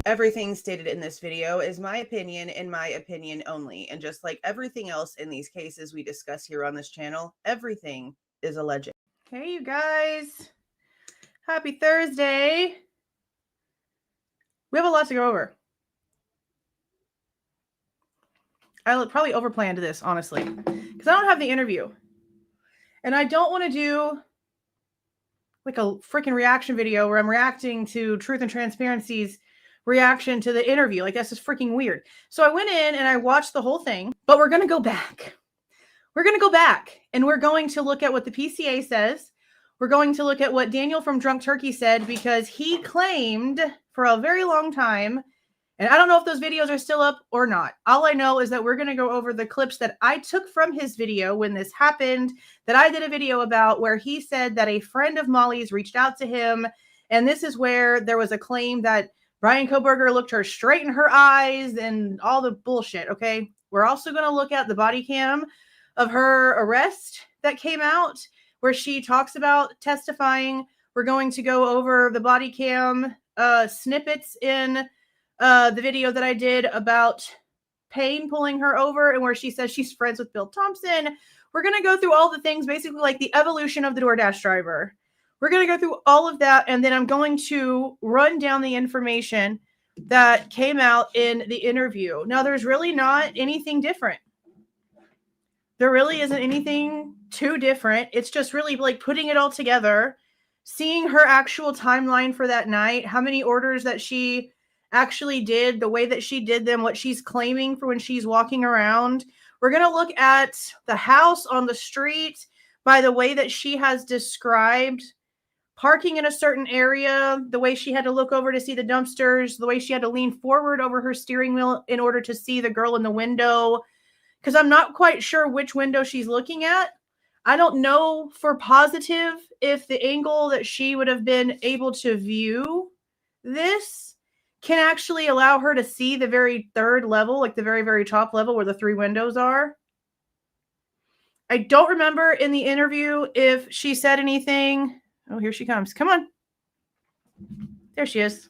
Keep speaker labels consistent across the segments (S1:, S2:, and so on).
S1: Everything stated in this video is my opinion and my opinion only. And just like everything else in these cases we discuss here on this channel, everything is alleged. Hey, you guys. Happy Thursday. We have a lot to go over. I probably overplanned this, honestly, because I don't have the interview. And I don't want to do like a freaking reaction video where I'm reacting to Truth and Transparency's reaction to the interview. Like, that's just freaking weird. So I went in and I watched the whole thing, but we're going to go back. We're going to go back and we're going to look at what the PCA says. We're going to look at what Daniel from Drunk Turkey said, because he claimed for a very long time, and I don't know if those videos are still up or not. All I know is that we're going to go over the clips that I took from his video when this happened, that I did a video about, where he said that a friend of Molly's reached out to him. And this is where there was a claim that Bryan Kohberger looked her straight in her eyes and all the bullshit, okay? We're also going to look at the body cam of her arrest that came out, where she talks about testifying. We're going to go over the body cam snippets in the video that I did about Payne pulling her over, and where she says she's friends with Bill Thompson. We're going to go through all the things, basically like the evolution of the DoorDash driver. We're going to go through all of that, and then I'm going to run down the information that came out in the interview. Now, there's really not anything different. There really isn't anything too different. It's just really like putting it all together, seeing her actual timeline for that night, how many orders that she actually did, the way that she did them, what she's claiming for when she's walking around. We're going to look at the house on the street by the way that she has described parking in a certain area, the way she had to look over to see the dumpsters, the way she had to lean forward over her steering wheel in order to see the girl in the window, because I'm not quite sure which window she's looking at. I don't know for positive if the angle that she would have been able to view this can actually allow her to see the very third level, like the very, very top level where the 3 windows are. I don't remember in the interview if she said anything. Oh, here she comes. Come on. There she is.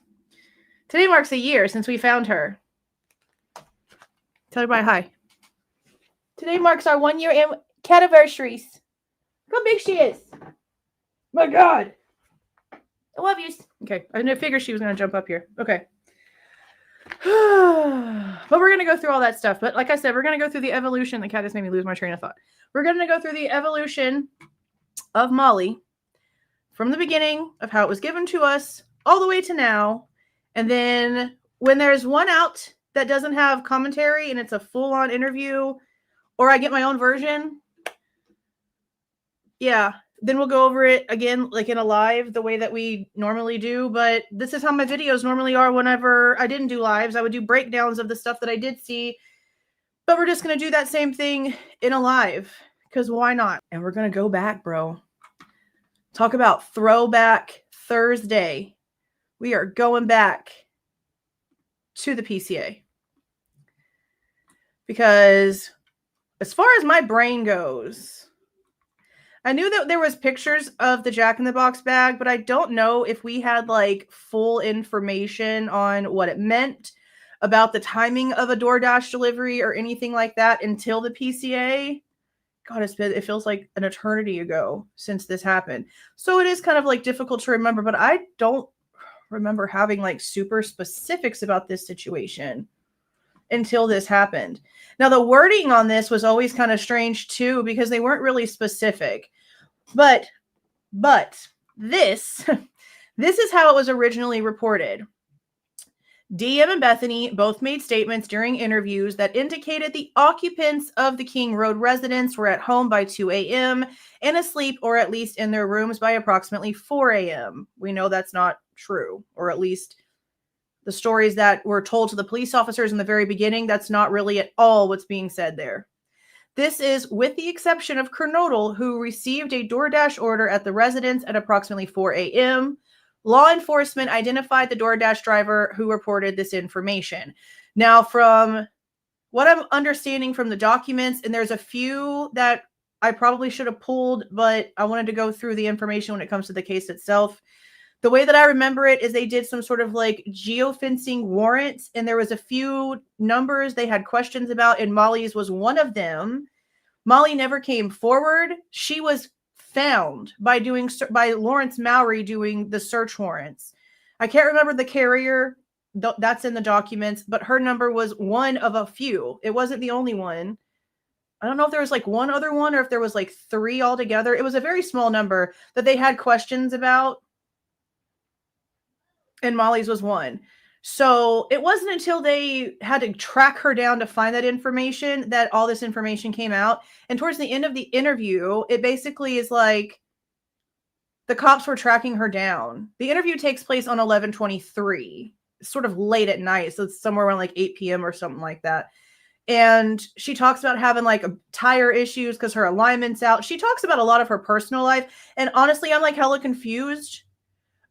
S1: Today marks a year since we found her. Tell everybody hi. Today marks our 1-year cativersaries. Look how big she is. My God. I love you. Okay. I didn't figure she was going to jump up here. Okay. But we're going to go through all that stuff. But like I said, we're going to go through the evolution. The cat just made me lose my train of thought. We're going to go through the evolution of Molly from the beginning of how it was given to us all the way to now. And then when there's one out that doesn't have commentary and it's a full-on interview, or I get my own version, yeah, then we'll go over it again, like in a live, the way that we normally do. But this is how my videos normally are whenever I didn't do lives. I would do breakdowns of the stuff that I did see. But we're just going to do that same thing in a live, because why not? And we're going to go back, bro. Talk about Throwback Thursday. We are going back to the PCA. Because as far as my brain goes, I knew that there was pictures of the Jack in the Box bag, but I don't know if we had like full information on what it meant about the timing of a DoorDash delivery or anything like that until the PCA. God, it feels like an eternity ago since this happened. So it is kind of like difficult to remember, but I don't remember having like super specifics about this situation until this happened. Now, the wording on this was always kind of strange too, because they weren't really specific. But this is how it was originally reported. DM and Bethany both made statements during interviews that indicated the occupants of the King Road residence were at home by 2 a.m. and asleep, or at least in their rooms, by approximately 4 a.m. We know that's not true, or at least the stories that were told to the police officers in the very beginning, that's not really at all what's being said there. This is with the exception of Kernodle, who received a DoorDash order at the residence at approximately 4 a.m. Law enforcement identified the DoorDash driver who reported this information. Now, from what I'm understanding from the documents, and there's a few that I probably should have pulled, but I wanted to go through the information when it comes to the case itself. The way that I remember it is they did some sort of like geofencing warrants, and there was a few numbers they had questions about, and Molly's was one of them. Molly never came forward. She was found by Lawrence Mowry doing the search warrants. I can't remember the carrier. That's in the documents, but her number was one of a few. It wasn't the only one. I don't know if there was like one other one or if there was like 3 altogether. It was a very small number that they had questions about. And Molly's was one. So it wasn't until they had to track her down to find that information that all this information came out. And towards the end of the interview, it basically is like the cops were tracking her down. The interview takes place on 11/23, sort of late at night. So it's somewhere around like 8 p.m. or something like that. And she talks about having like tire issues because her alignment's out. She talks about a lot of her personal life. And honestly, I'm like hella confused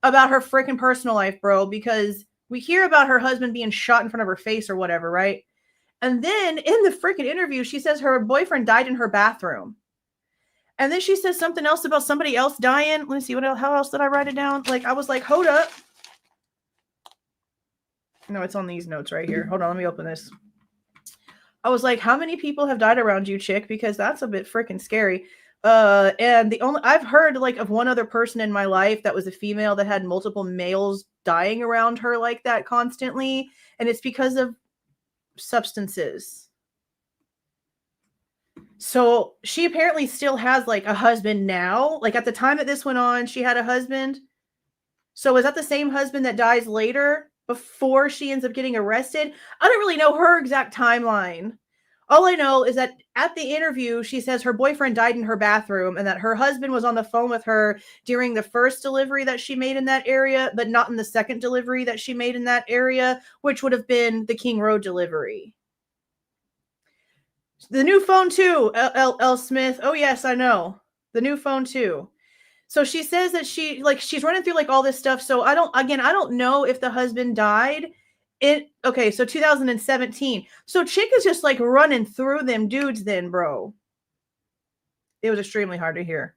S1: about her freaking personal life, bro, because we hear about her husband being shot in front of her face or whatever, right? And then in the freaking interview, she says her boyfriend died in her bathroom. And then she says something else about somebody else dying. Let me see, how else did I write it down? Like, I was like, hold up. No, it's on these notes right here. Hold on, let me open this. I was like, how many people have died around you, chick? Because that's a bit freaking scary. And I've heard like of one other person in my life that was a female that had multiple males dying around her like that constantly. And it's because of substances. So she apparently still has like a husband now. Like at the time that this went on, she had a husband. So is that the same husband that dies later before she ends up getting arrested? I don't really know her exact timeline. All I know is that at the interview, she says her boyfriend died in her bathroom and that her husband was on the phone with her during the first delivery that she made in that area, but not in the second delivery that she made in that area, which would have been the King Road delivery. The new phone too, L. Smith. Oh, yes, I know. The new phone too. So she says that she's running through like all this stuff. So I don't know if the husband died. So 2017. So chick is just like running through them dudes then, bro. It was extremely hard to hear.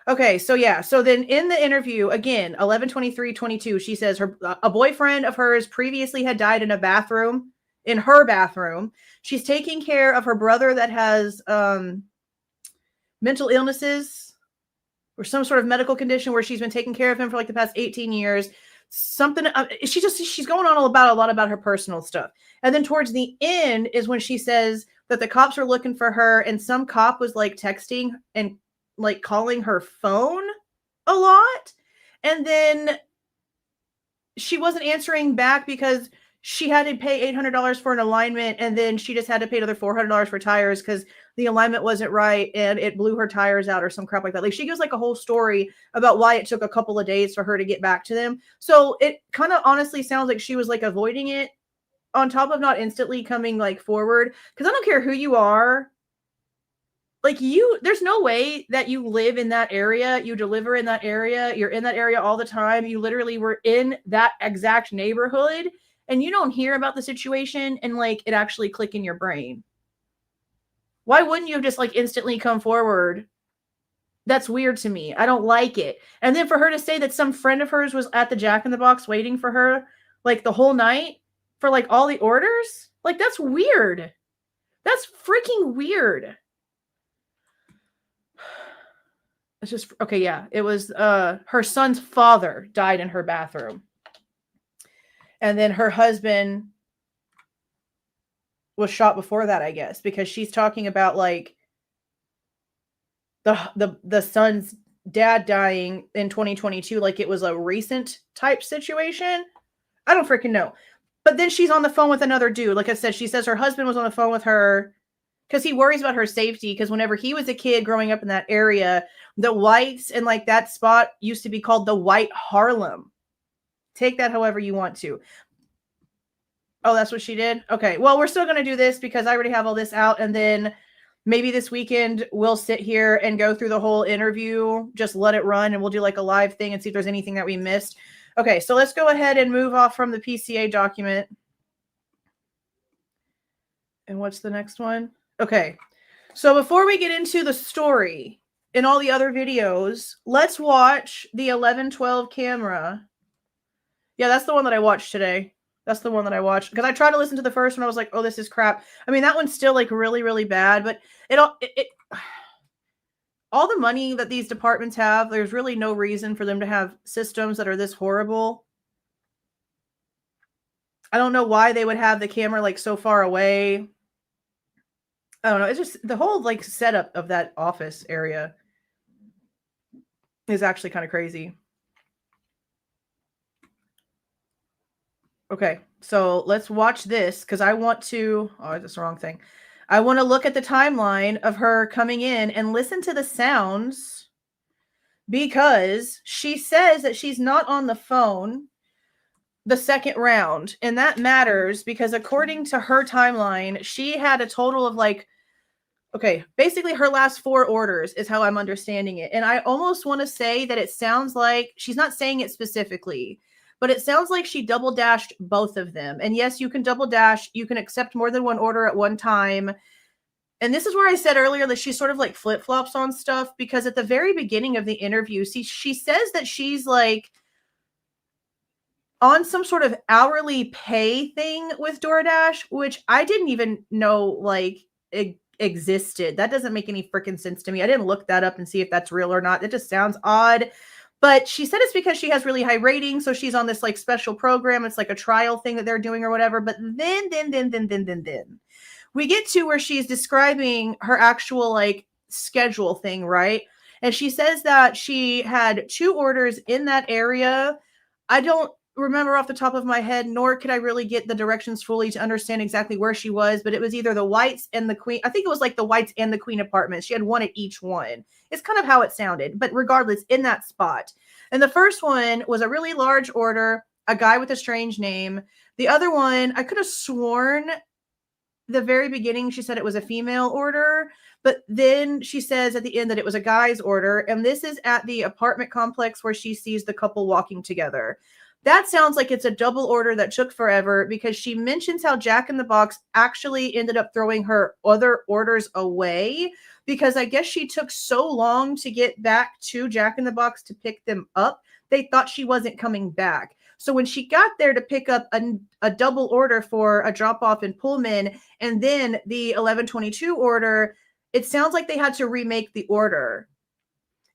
S1: Okay, so yeah. So then in the interview, again, 11/23/22, she says a boyfriend of hers previously had died in her bathroom. She's taking care of her brother that has mental illnesses or some sort of medical condition where she's been taking care of him for like the past 18 years. Something she's going on a lot about her personal stuff. And then towards the end is when she says that the cops are looking for her and some cop was like texting and like calling her phone a lot. And then she wasn't answering back because she had to pay $800 for an alignment, and then she just had to pay another $400 for tires because the alignment wasn't right and it blew her tires out or some crap like that. Like she gives like a whole story about why it took a couple of days for her to get back to them. So it kind of honestly sounds like she was like avoiding it on top of not instantly coming like forward. Because I don't care who you are. Like there's no way that you live in that area, you deliver in that area, you're in that area all the time. You literally were in that exact neighborhood and you don't hear about the situation and like it actually click in your brain. Why wouldn't you have just like instantly come forward? That's weird to me. I don't like it. And then for her to say that some friend of hers was at the Jack in the Box waiting for her like the whole night for like all the orders, like that's weird. That's freaking weird. It's just okay. Yeah, it was her son's father died in her bathroom, and then her husband was shot before that, I guess, because she's talking about like the son's dad dying in 2022, like it was a recent type situation. I don't freaking know. But then she's on the phone with another dude. Like I said, she says her husband was on the phone with her because he worries about her safety. Because whenever he was a kid growing up in that area, the whites and like that spot used to be called the White Harlem. Take that however you want to. Oh, that's what she did? Okay. Well, we're still going to do this because I already have all this out. And then maybe this weekend we'll sit here and go through the whole interview. Just let it run and we'll do like a live thing and see if there's anything that we missed. Okay. So let's go ahead and move off from the PCA document. And what's the next one? Okay. So before we get into the story in all the other videos. Let's watch the 1112 camera. Yeah, that's the one that I watched today. That's the one that I watched. Because I tried to listen to the first one. I was like, oh, this is crap. I mean, that one's still like really, really bad. But all the money that these departments have, there's really no reason for them to have systems that are this horrible. I don't know why they would have the camera like so far away. I don't know. It's just the whole like setup of that office area is actually kind of crazy. Okay, so let's watch this because I want to. Oh, that's the wrong thing. I want to look at the timeline of her coming in and listen to the sounds because she says that she's not on the phone the second round. And that matters because according to her timeline, she had a total of like, okay, basically her last 4 orders is how I'm understanding it. And I almost want to say that it sounds like she's not saying it specifically, but it sounds like she double dashed both of them. And yes, you can double dash. You can accept more than one order at one time. And this is where I said earlier that she sort of like flip-flops on stuff because at the very beginning of the interview, she says that she's like on some sort of hourly pay thing with DoorDash, which I didn't even know like existed. That doesn't make any freaking sense to me. I didn't look that up and see if that's real or not. It just sounds odd. But she said it's because she has really high ratings, so she's on this like special program. It's like a trial thing that they're doing or whatever. But then we get to where she's describing her actual like schedule thing, right? And she says that she had 2 orders in that area. I don't remember off the top of my head, nor could I really get the directions fully to understand exactly where she was, but it was either the Whites and the Queen. I think it was like the Whites and the Queen apartments. She had one at each one. It's kind of how it sounded, but regardless, in that spot. And the first one was a really large order, a guy with a strange name. The other one, I could have sworn the very beginning she said it was a female order, but then she says at the end that it was a guy's order. And this is at the apartment complex where she sees the couple walking together. That sounds like it's a double order that took forever because she mentions how Jack in the Box actually ended up throwing her other orders away because I guess she took so long to get back to Jack in the Box to pick them up. They thought she wasn't coming back. So when she got there to pick up a double order for a drop-off in Pullman and then the 1122 order, it sounds like they had to remake the order.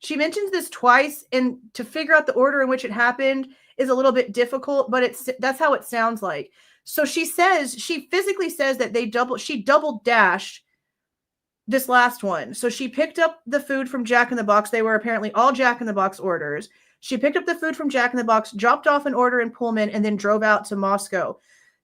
S1: She mentions this twice, and to figure out the order in which it happened is a little bit difficult, but that's how it sounds like. So she physically says that she double dashed this last one. So she picked up the food from Jack in the Box. They were apparently all Jack in the Box orders. She picked up the food from Jack in the Box, dropped off an order in Pullman, and then drove out to Moscow.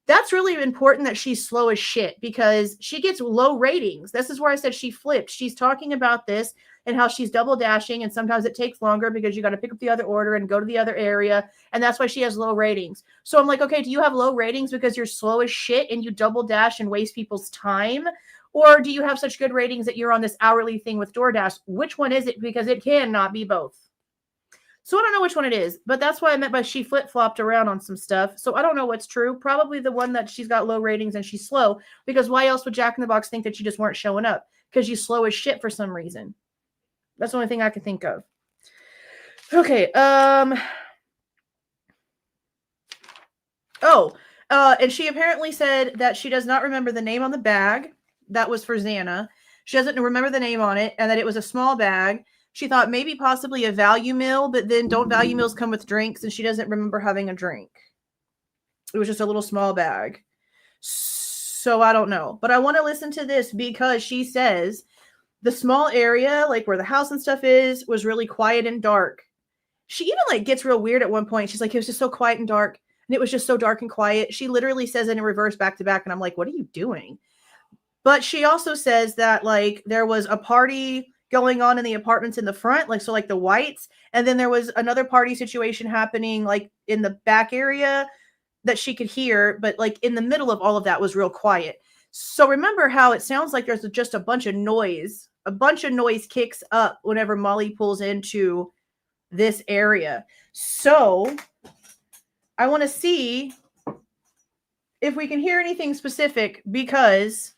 S1: That's really important that she's slow as shit because she gets low ratings. This is where I said she flipped. She's talking about this and how she's double dashing, and sometimes it takes longer because you got to pick up the other order and go to the other area, and that's why she has low ratings. So I'm like, okay, do you have low ratings because you're slow as shit and you double dash and waste people's time? Or do you have such good ratings that you're on this hourly thing with DoorDash? Which one is it? Because it cannot be both. So I don't know which one it is, but that's what I meant by she flip-flopped around on some stuff. So I don't know what's true. Probably the one that she's got low ratings and she's slow, because why else would Jack in the Box think that you just weren't showing up? Because you slow as shit for some reason. That's the only thing I can think of. Okay. And she apparently said that she does not remember the name on the bag. That was for Xana. She doesn't remember the name on it, and that it was a small bag. She thought maybe possibly a value meal, but then don't value meals come with drinks, and she doesn't remember having a drink. It was just a little small bag. So I don't know. But I want to listen to this because she says the small area, like where the house and stuff is, was really quiet and dark. She even like gets real weird at one point. She's like, it was just so quiet and dark. And it was just so dark and quiet. She literally says it in reverse back to back. And I'm like, what are you doing? But she also says that like there was a party going on in the apartments in the front, like, so like the Whites. And then there was another party situation happening like in the back area that she could hear. But like in the middle of all of that was real quiet. So remember how it sounds like there's just a bunch of noise. A bunch of noise kicks up whenever Molly pulls into this area. So I want to see if we can hear anything specific because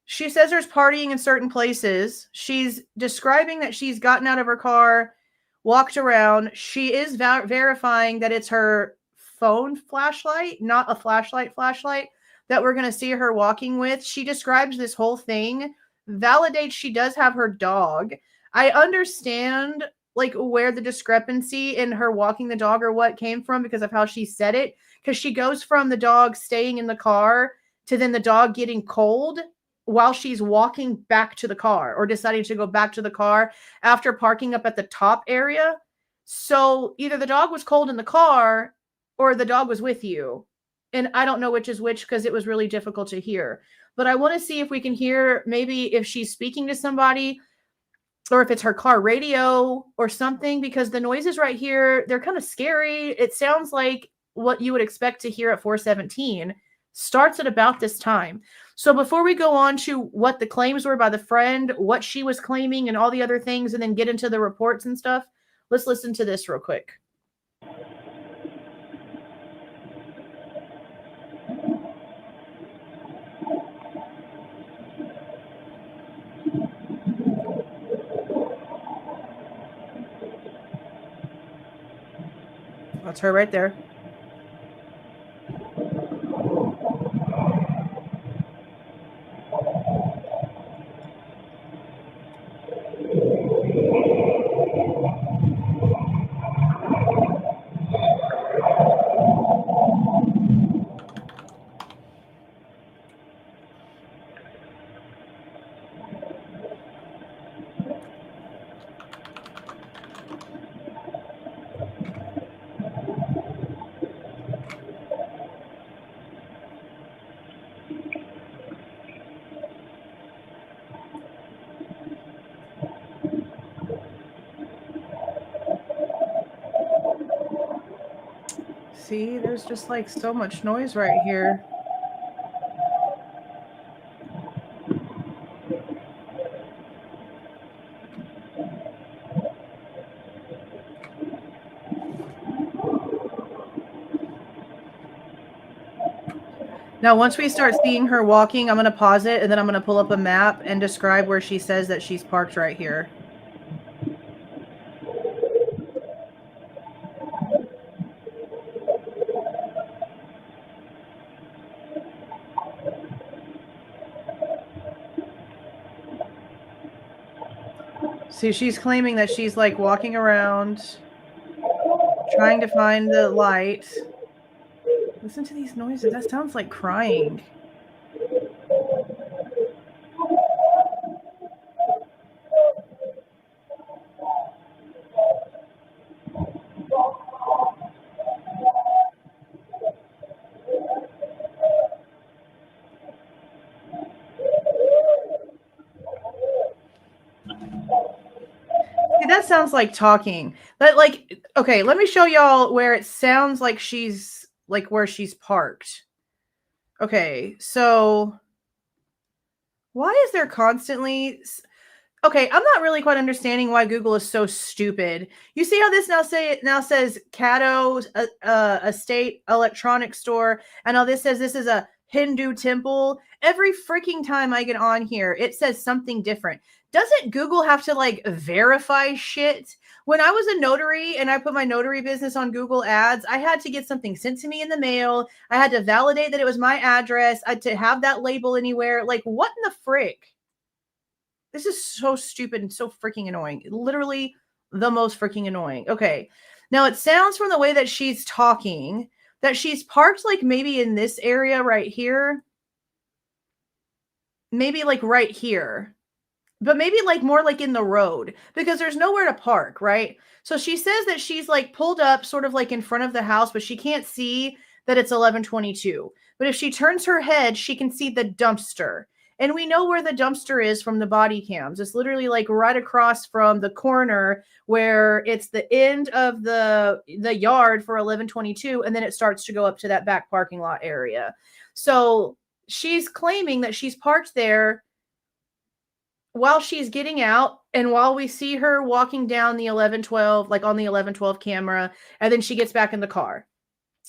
S1: She says there's partying in certain places. She's describing that she's gotten out of her car, walked around. She is verifying that it's her phone flashlight, not a flashlight that we're going to see her walking with. She describes this whole thing, validates she does have her dog. I understand like where the discrepancy in her walking the dog or what came from because of how she said it. Because she goes from the dog staying in the car to then the dog getting cold while she's walking back to the car or deciding to go back to the car after parking up at the top area. So either the dog was cold in the car or the dog was with you. And I don't know which is which because it was really difficult to hear. But I want to see if we can hear maybe if she's speaking to somebody or if it's her car radio or something, because the noises right here, they're kind of scary. It sounds like what you would expect to hear at 417 starts at about this time. So before we go on to what the claims were by the friend, what she was claiming and all the other things, and then get into the reports and stuff, let's listen to this real quick. That's her right there. See, there's just like so much noise right here. Now, once we start seeing her walking, I'm going to pause it and then I'm going to pull up a map and describe where she says that she's parked right here. See, she's claiming that she's like walking around, trying to find the light. Listen to these noises. That sounds like crying. That sounds like talking. But like, okay, let me show y'all where it sounds like she's like where she's parked. Okay, so why is there constantly? Okay, I'm not really quite understanding why Google is so stupid. You see how this now says Caddo Estate Electronics Store, and how this says this is a Hindu temple. Every freaking time I get on here, it says something different. Doesn't Google have to like verify shit? When I was a notary and I put my notary business on Google Ads, I had to get something sent to me in the mail. I had to validate that it was my address. I had to have that label anywhere. Like, what in the frick? This is so stupid and so freaking annoying. Literally the most freaking annoying. Okay. Now it sounds from the way that she's talking that she's parked like maybe in this area right here. Maybe like right here. But maybe like more like in the road because there's nowhere to park, right? So she says that she's like pulled up sort of like in front of the house, but she can't see that it's 11:22. But if she turns her head, she can see the dumpster. And we know where the dumpster is from the body cams. It's literally like right across from the corner where it's the end of the yard for 11:22. And then it starts to go up to that back parking lot area. So she's claiming that she's parked there while she's getting out and while we see her walking down the 1112, like on the 1112 camera, and then she gets back in the car.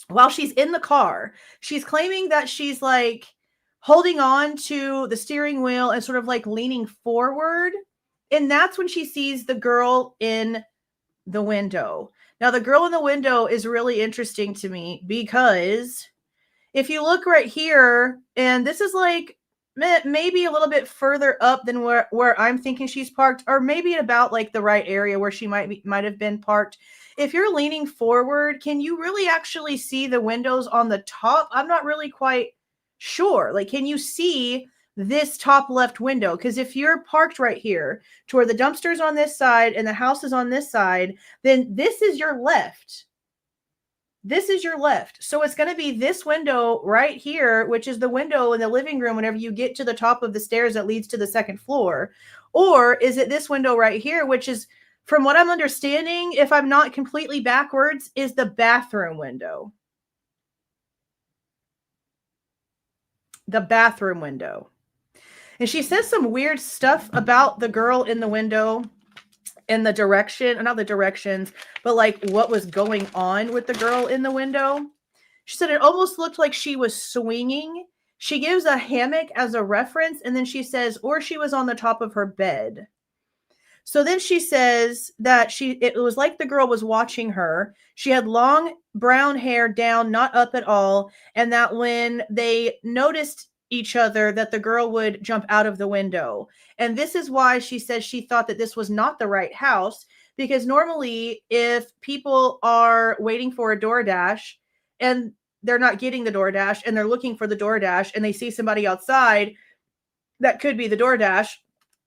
S1: While she's in the car, she's claiming that she's like holding on to the steering wheel and sort of like leaning forward. And that's when she sees the girl in the window. Now, the girl in the window is really interesting to me because if you look right here, and this is like maybe a little bit further up than where I'm thinking she's parked, or maybe about like the right area where she might have been parked. If you're leaning forward, can you really actually see the windows on the top? I'm not really quite sure. Like, can you see this top left window? Because if you're parked right here to where the dumpster's on this side and the house is on this side, then this is your left. This is your left. So it's going to be this window right here, which is the window in the living room whenever you get to the top of the stairs that leads to the second floor. Or is it this window right here, which is, from what I'm understanding, if I'm not completely backwards, is the bathroom window. The bathroom window. And she says some weird stuff about the girl in the window and the direction, not the directions, but like what was going on with the girl in the window. She said it almost looked like she was swinging. She gives a hammock as a reference, and then she says, or she was on the top of her bed. So then she says that it was like the girl was watching her. She had long brown hair down, not up at all, and that when they noticed each other that the girl would jump out of the window. And this is why she says she thought that this was not the right house, because normally if people are waiting for a DoorDash and they're not getting the DoorDash and they're looking for the DoorDash and they see somebody outside that could be the DoorDash,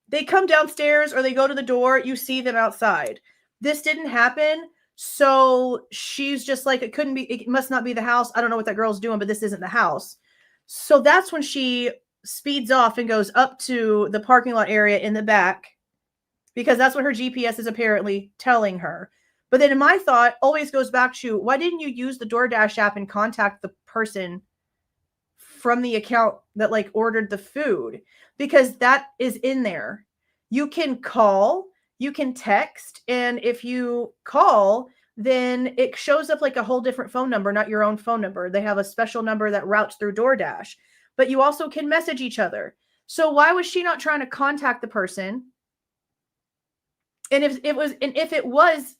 S1: they come downstairs or they go to the door, you see them outside. This didn't happen. So she's just like, it must not be the house. I don't know what that girl's doing, but this isn't the house. So that's when she speeds off and goes up to the parking lot area in the back, because that's what her GPS is apparently telling her. But then in my thought always goes back to, why didn't you use the DoorDash app and contact the person from the account that like ordered the food? Because that is in there. You can call, you can text, and if you call, then it shows up like a whole different phone number, not your own phone number. They have a special number that routes through DoorDash, but you also can message each other. So why was she not trying to contact the person? And if it was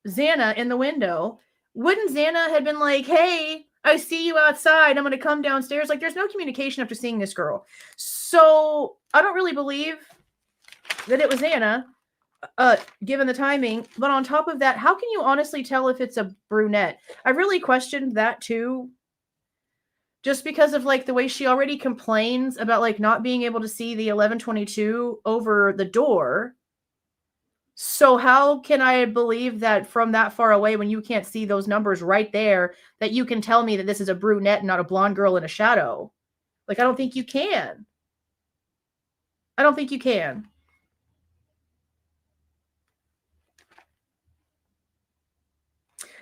S1: Xana in the window, wouldn't Xana have been like, hey, I see you outside, I'm going to come downstairs? Like, there's no communication after seeing this girl. So I don't really believe that it was Xana, given the timing. But on top of that, how can you honestly tell if it's a brunette? I really questioned that too, just because of like the way she already complains about like not being able to see the 1122 over the door. So how can I believe that from that far away, when you can't see those numbers right there, that you can tell me that this is a brunette and not a blonde girl in a shadow? Like, I don't think you can. I don't think you can.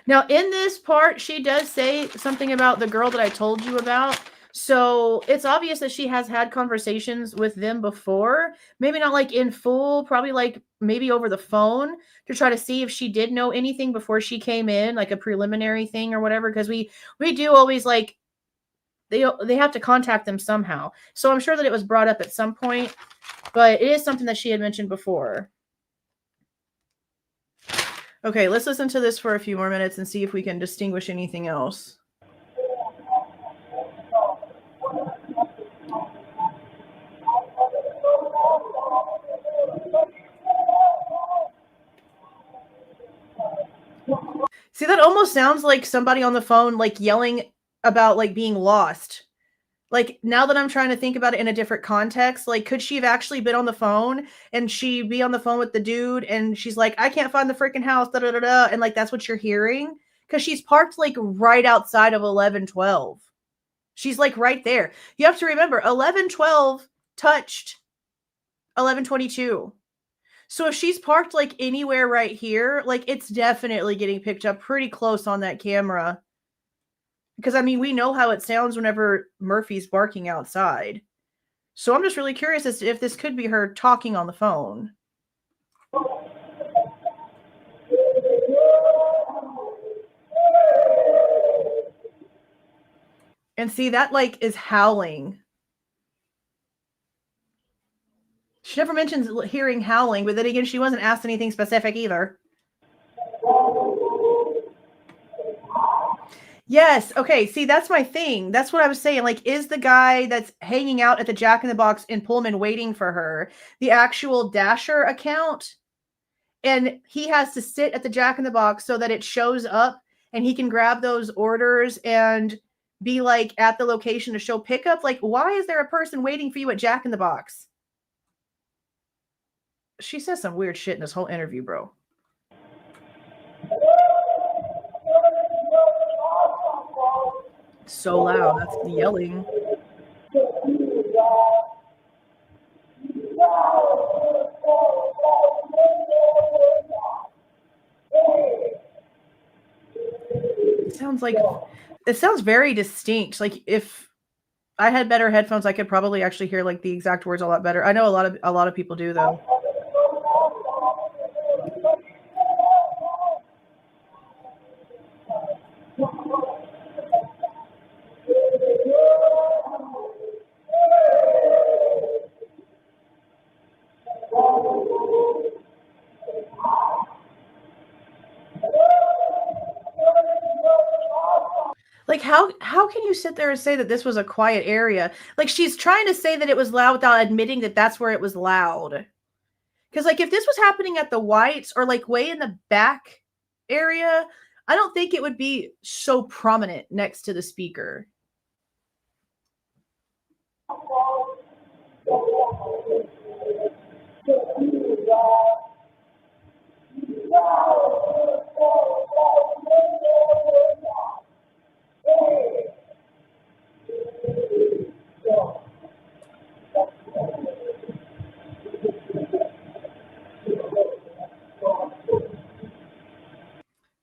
S1: Now, in this part, she does say something about the girl that I told you about. So it's obvious that she has had conversations with them before. Maybe not like in full, probably like maybe over the phone, to try to see if she did know anything before she came in, like a preliminary thing or whatever. Because we do always like, they have to contact them somehow. So I'm sure that it was brought up at some point, but it is something that she had mentioned before. Okay, let's listen to this for a few more minutes and see if we can distinguish anything else. See, that almost sounds like somebody on the phone, like yelling about like being lost. Like, now that I'm trying to think about it in a different context, like, could she have actually been on the phone and she be on the phone with the dude and she's like, I can't find the freaking house, da da da da, and like that's what you're hearing? Because she's parked like right outside of 1112. She's like right there. You have to remember, 1112 touched 1122. So if she's parked like anywhere right here, like it's definitely getting picked up pretty close on that camera. Because, I mean, we know how it sounds whenever Murphy's barking outside. So I'm just really curious as to if this could be her talking on the phone. And see, that like is howling. She never mentions hearing howling, but then again, she wasn't asked anything specific either. Yes. Okay. See, that's my thing. That's what I was saying. Like, is the guy that's hanging out at the Jack in the Box in Pullman waiting for her the actual Dasher account? And he has to sit at the Jack in the Box so that it shows up and he can grab those orders and be like at the location to show pickup. Like, why is there a person waiting for you at Jack in the Box? She says some weird shit in this whole interview, bro. So loud. That's yelling. It sounds very distinct. Like if I had better headphones, I could probably actually hear like the exact words a lot better. I know a lot of people do though. Like how can you sit there and say that this was a quiet area? Like she's trying to say that it was loud without admitting that that's where it was loud. Because like if this was happening at the Whites or like way in the back area, I don't think it would be so prominent next to the speaker.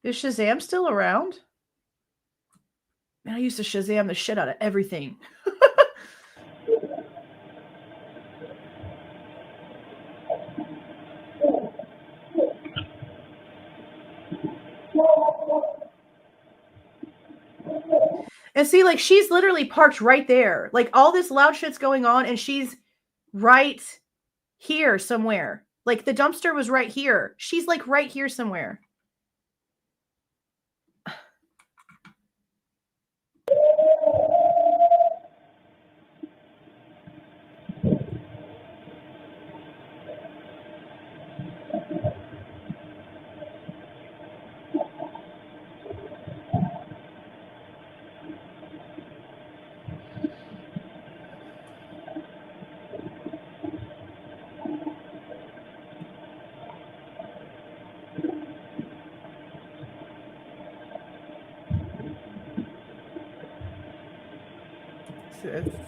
S1: Is Shazam still around? Man, I used to Shazam the shit out of everything. And see, like, she's literally parked right there. Like, all this loud shit's going on, and she's right here somewhere. Like, the dumpster was right here. She's, like, right here somewhere.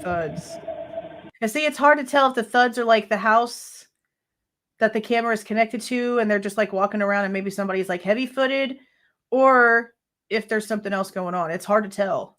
S1: Thuds. And see, it's hard to tell if the thuds are like the house that the camera is connected to and they're just like walking around and maybe somebody's like heavy footed, or if there's something else going on. It's hard to tell.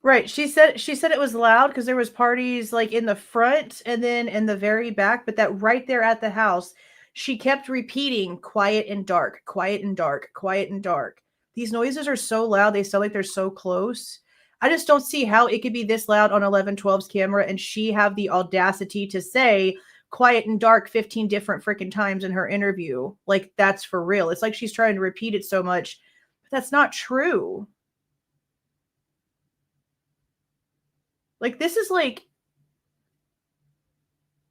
S1: Right. She said it was loud because there was parties like in the front and then in the very back, but that right there at the house, she kept repeating quiet and dark, quiet and dark, quiet and dark. These noises are so loud, they sound like they're so close. I just don't see how it could be this loud on 1112's camera and she have the audacity to say quiet and dark 15 different freaking times in her interview. Like that's for real. It's like she's trying to repeat it so much, but that's not true. Like, this is, like,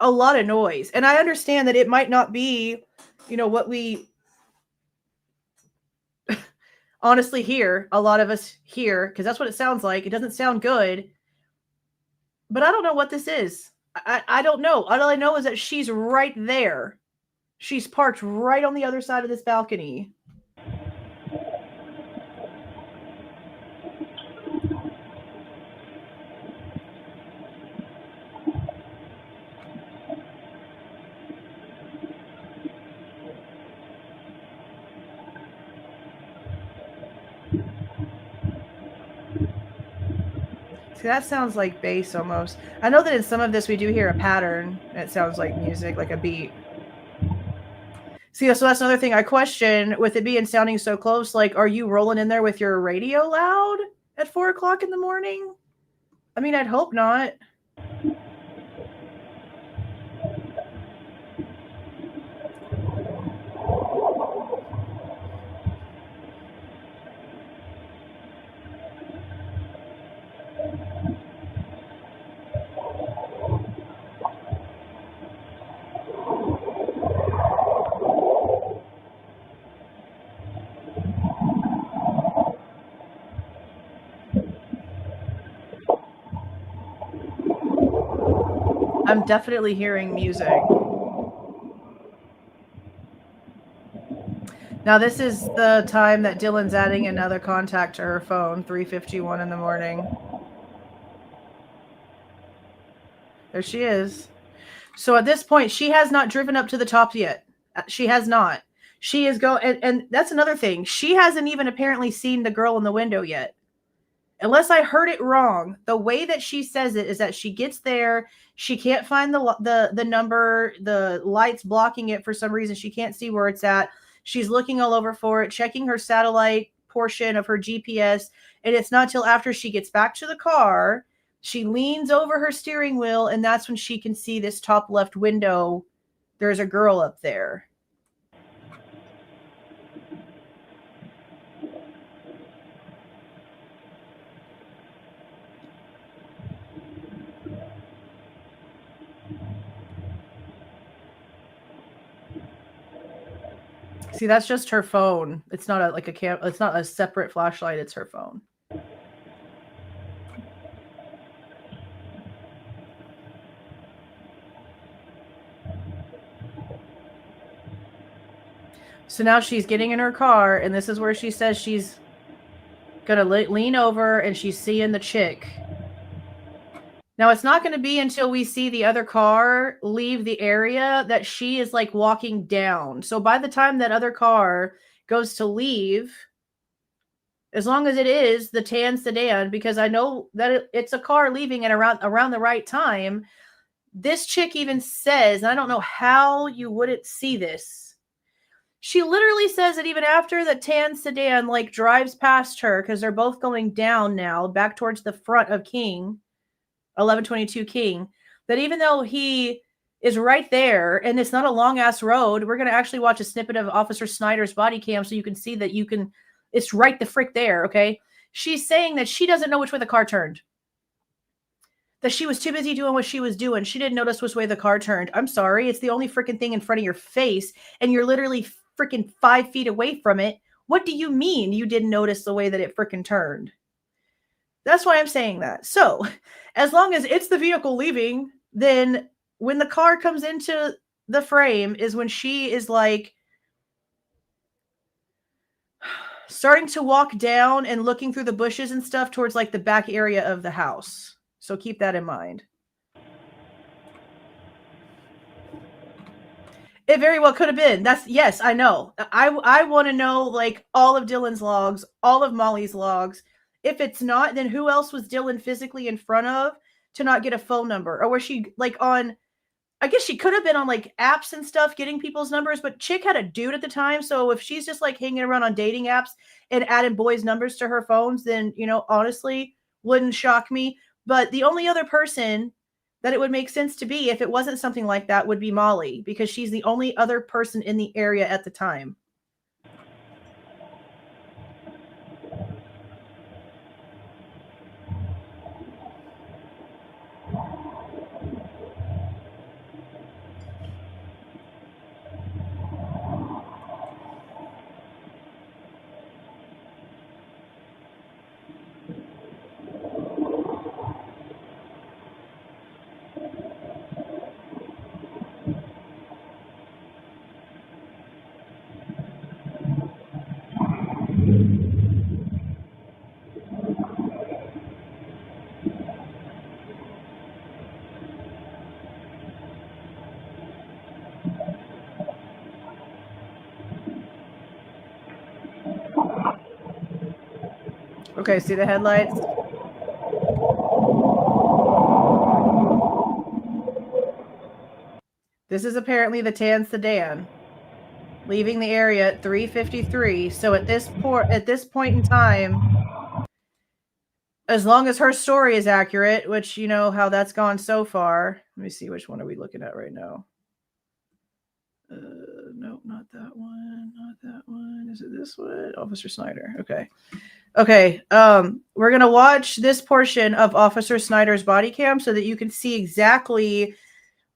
S1: a lot of noise. And I understand that it might not be, you know, what we honestly hear, a lot of us hear, because that's what it sounds like. It doesn't sound good. But I don't know what this is. I don't know. All I know is that she's right there. She's parked right on the other side of this balcony. See, that sounds like bass almost. I know that in some of this we do hear a pattern. It sounds like music, like a beat. See, so that's another thing I question with it being sounding so close. Like, are you rolling in there with your radio loud at 4 o'clock in the morning? I mean, I'd hope not. I'm definitely hearing music. Now, this is the time that Dylan's adding another contact to her phone, 3:51 in the morning. There she is. So at this point, she has not driven up to the top yet. She has not. She is and that's another thing. She hasn't even apparently seen the girl in the window yet. Unless I heard it wrong, the way that she says it is that she gets there, she can't find the number, the light's blocking it for some reason. She can't see where it's at. She's looking all over for it, checking her satellite portion of her GPS, and it's not till after she gets back to the car, she leans over her steering wheel, and that's when she can see this top left window. There's a girl up there. See, that's just her phone. It's not it's not a separate flashlight, it's her phone. So now she's getting in her car, and this is where she says she's gonna lean over, and she's seeing the chick. Now, it's not going to be until we see the other car leave the area that she is like walking down. So by the time that other car goes to leave, as long as it is the tan sedan, because I know that it's a car leaving at around the right time, this chick even says, and I don't know how you wouldn't see this. She literally says that even after the tan sedan like drives past her, because they're both going down now, back towards the front of King, 1122 King, that even though he is right there and it's not a long ass road, we're going to actually watch a snippet of Officer Snyder's body cam so you can see that it's right the frick there. Okay. She's saying that she doesn't know which way the car turned, that she was too busy doing what she was doing. She didn't notice which way the car turned. I'm sorry. It's the only freaking thing in front of your face and you're literally freaking 5 feet away from it. What do you mean you didn't notice the way that it freaking turned? That's why I'm saying that. So as long as it's the vehicle leaving, then when the car comes into the frame is when she is like starting to walk down and looking through the bushes and stuff towards like the back area of the house. So keep that in mind. It very well could have been. Yes, I know. I want to know like all of Dylan's logs, all of Molly's logs. If it's not, then who else was Dylan physically in front of to not get a phone number? Or was she like on, I guess she could have been on like apps and stuff getting people's numbers, but Chick had a dude at the time. So if she's just like hanging around on dating apps and adding boys' numbers to her phones, then, honestly, wouldn't shock me. But the only other person that it would make sense to be if it wasn't something like that would be Molly, because she's the only other person in the area at the time. Okay, see the headlights? This is apparently the tan sedan leaving the area at 3:53. So at this point in time, as long as her story is accurate, which you know how that's gone so far. Let me see, which one are we looking at right now? Nope, not that one. Not that one. Is it this one? Officer Snyder. Okay. Okay. We're gonna watch this portion of Officer Snyder's body cam so that you can see exactly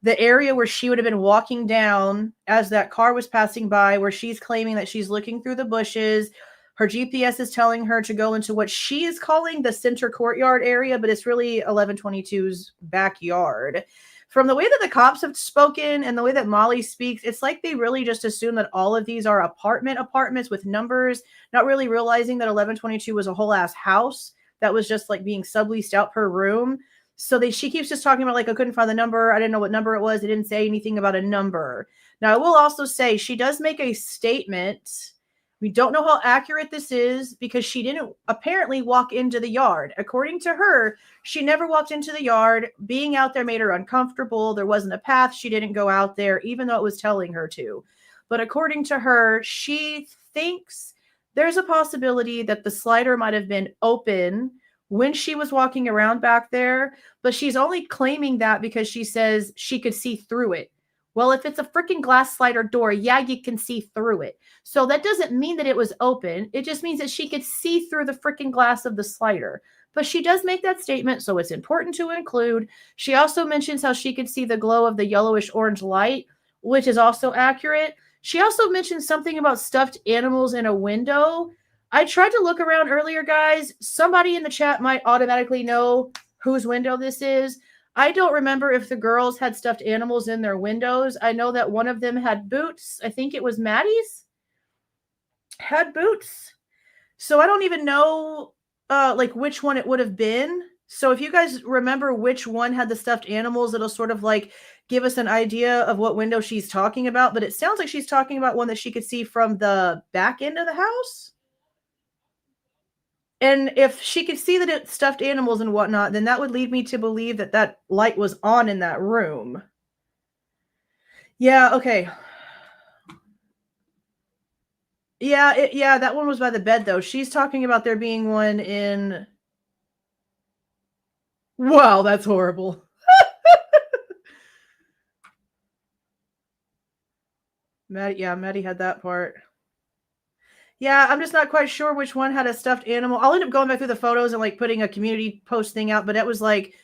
S1: the area where she would have been walking down as that car was passing by, where she's claiming that she's looking through the bushes. Her GPS is telling her to go into what she is calling the center courtyard area, but it's really 1122's backyard. From the way that the cops have spoken and the way that Molly speaks, it's like they really just assume that all of these are apartments with numbers, not really realizing that 1122 was a whole ass house that was just like being subleased out per room. So she keeps just talking about like, I couldn't find the number. I didn't know what number it was. It didn't say anything about a number. Now, I will also say she does make a statement. We don't know how accurate this is because she didn't apparently walk into the yard. According to her, she never walked into the yard. Being out there made her uncomfortable. There wasn't a path. She didn't go out there, even though it was telling her to. But according to her, she thinks there's a possibility that the slider might have been open when she was walking around back there, but she's only claiming that because she says she could see through it. Well, if it's a freaking glass slider door, yeah, you can see through it. So that doesn't mean that it was open. It just means that she could see through the freaking glass of the slider. But she does make that statement, so it's important to include. She also mentions how she could see the glow of the yellowish orange light, which is also accurate. She also mentions something about stuffed animals in a window. I tried to look around earlier, guys. Somebody in the chat might automatically know whose window this is. I don't remember if the girls had stuffed animals in their windows. I know that one of them had boots. I think it was Maddie's. Had boots. So I don't even know like which one it would have been. So if you guys remember which one had the stuffed animals, it'll sort of like give us an idea of what window she's talking about. But it sounds like she's talking about one that she could see from the back end of the house. And if she could see that it's stuffed animals and whatnot, then that would lead me to believe that that light was on in that room. Yeah, okay. Yeah, that one was by the bed, though. She's talking about there being one in... Wow, that's horrible. Maddie had that part. Yeah, I'm just not quite sure which one had a stuffed animal. I'll end up going back through the photos and like putting a community post thing out, but it was like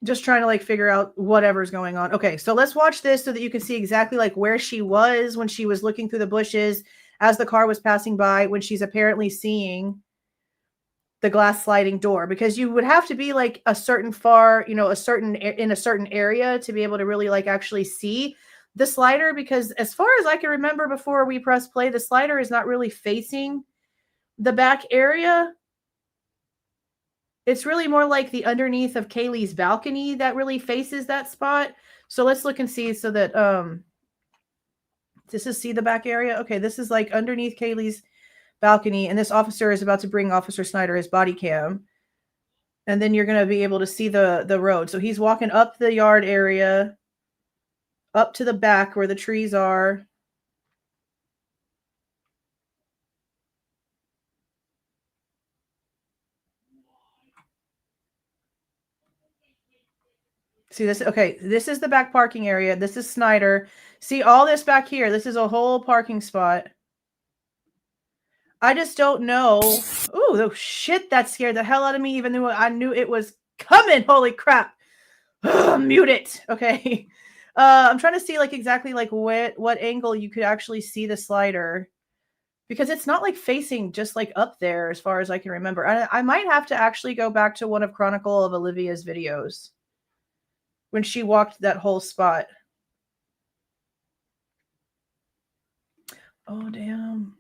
S1: just trying to like figure out whatever's going on. Okay, so let's watch this so that you can see exactly like where she was when she was looking through the bushes as the car was passing by, when she's apparently seeing the glass sliding door, because you would have to be like a certain in a certain area to be able to really like actually see the slider, because as far as I can remember before we press play, the slider is not really facing the back area. It's really more like the underneath of Kaylee's balcony that really faces that spot. So let's look and see so that this is see the back area. Okay, this is like underneath Kaylee's balcony, and this officer is about to bring Officer Snyder his body cam. And then you're going to be able to see the road. So he's walking up the yard area, up to the back where the trees are. See this? Okay, this is the back parking area. This is Snyder. See all this back here? This is a whole parking spot. I just don't know. Oh, shit, that scared the hell out of me, even though I knew it was coming. Holy crap. Mute it. Okay. I'm trying to see like exactly like what angle you could actually see the slider, because it's not like facing just like up there as far as I can remember. I might have to actually go back to one of Chronicle of Olivia's videos when she walked that whole spot. Oh, damn.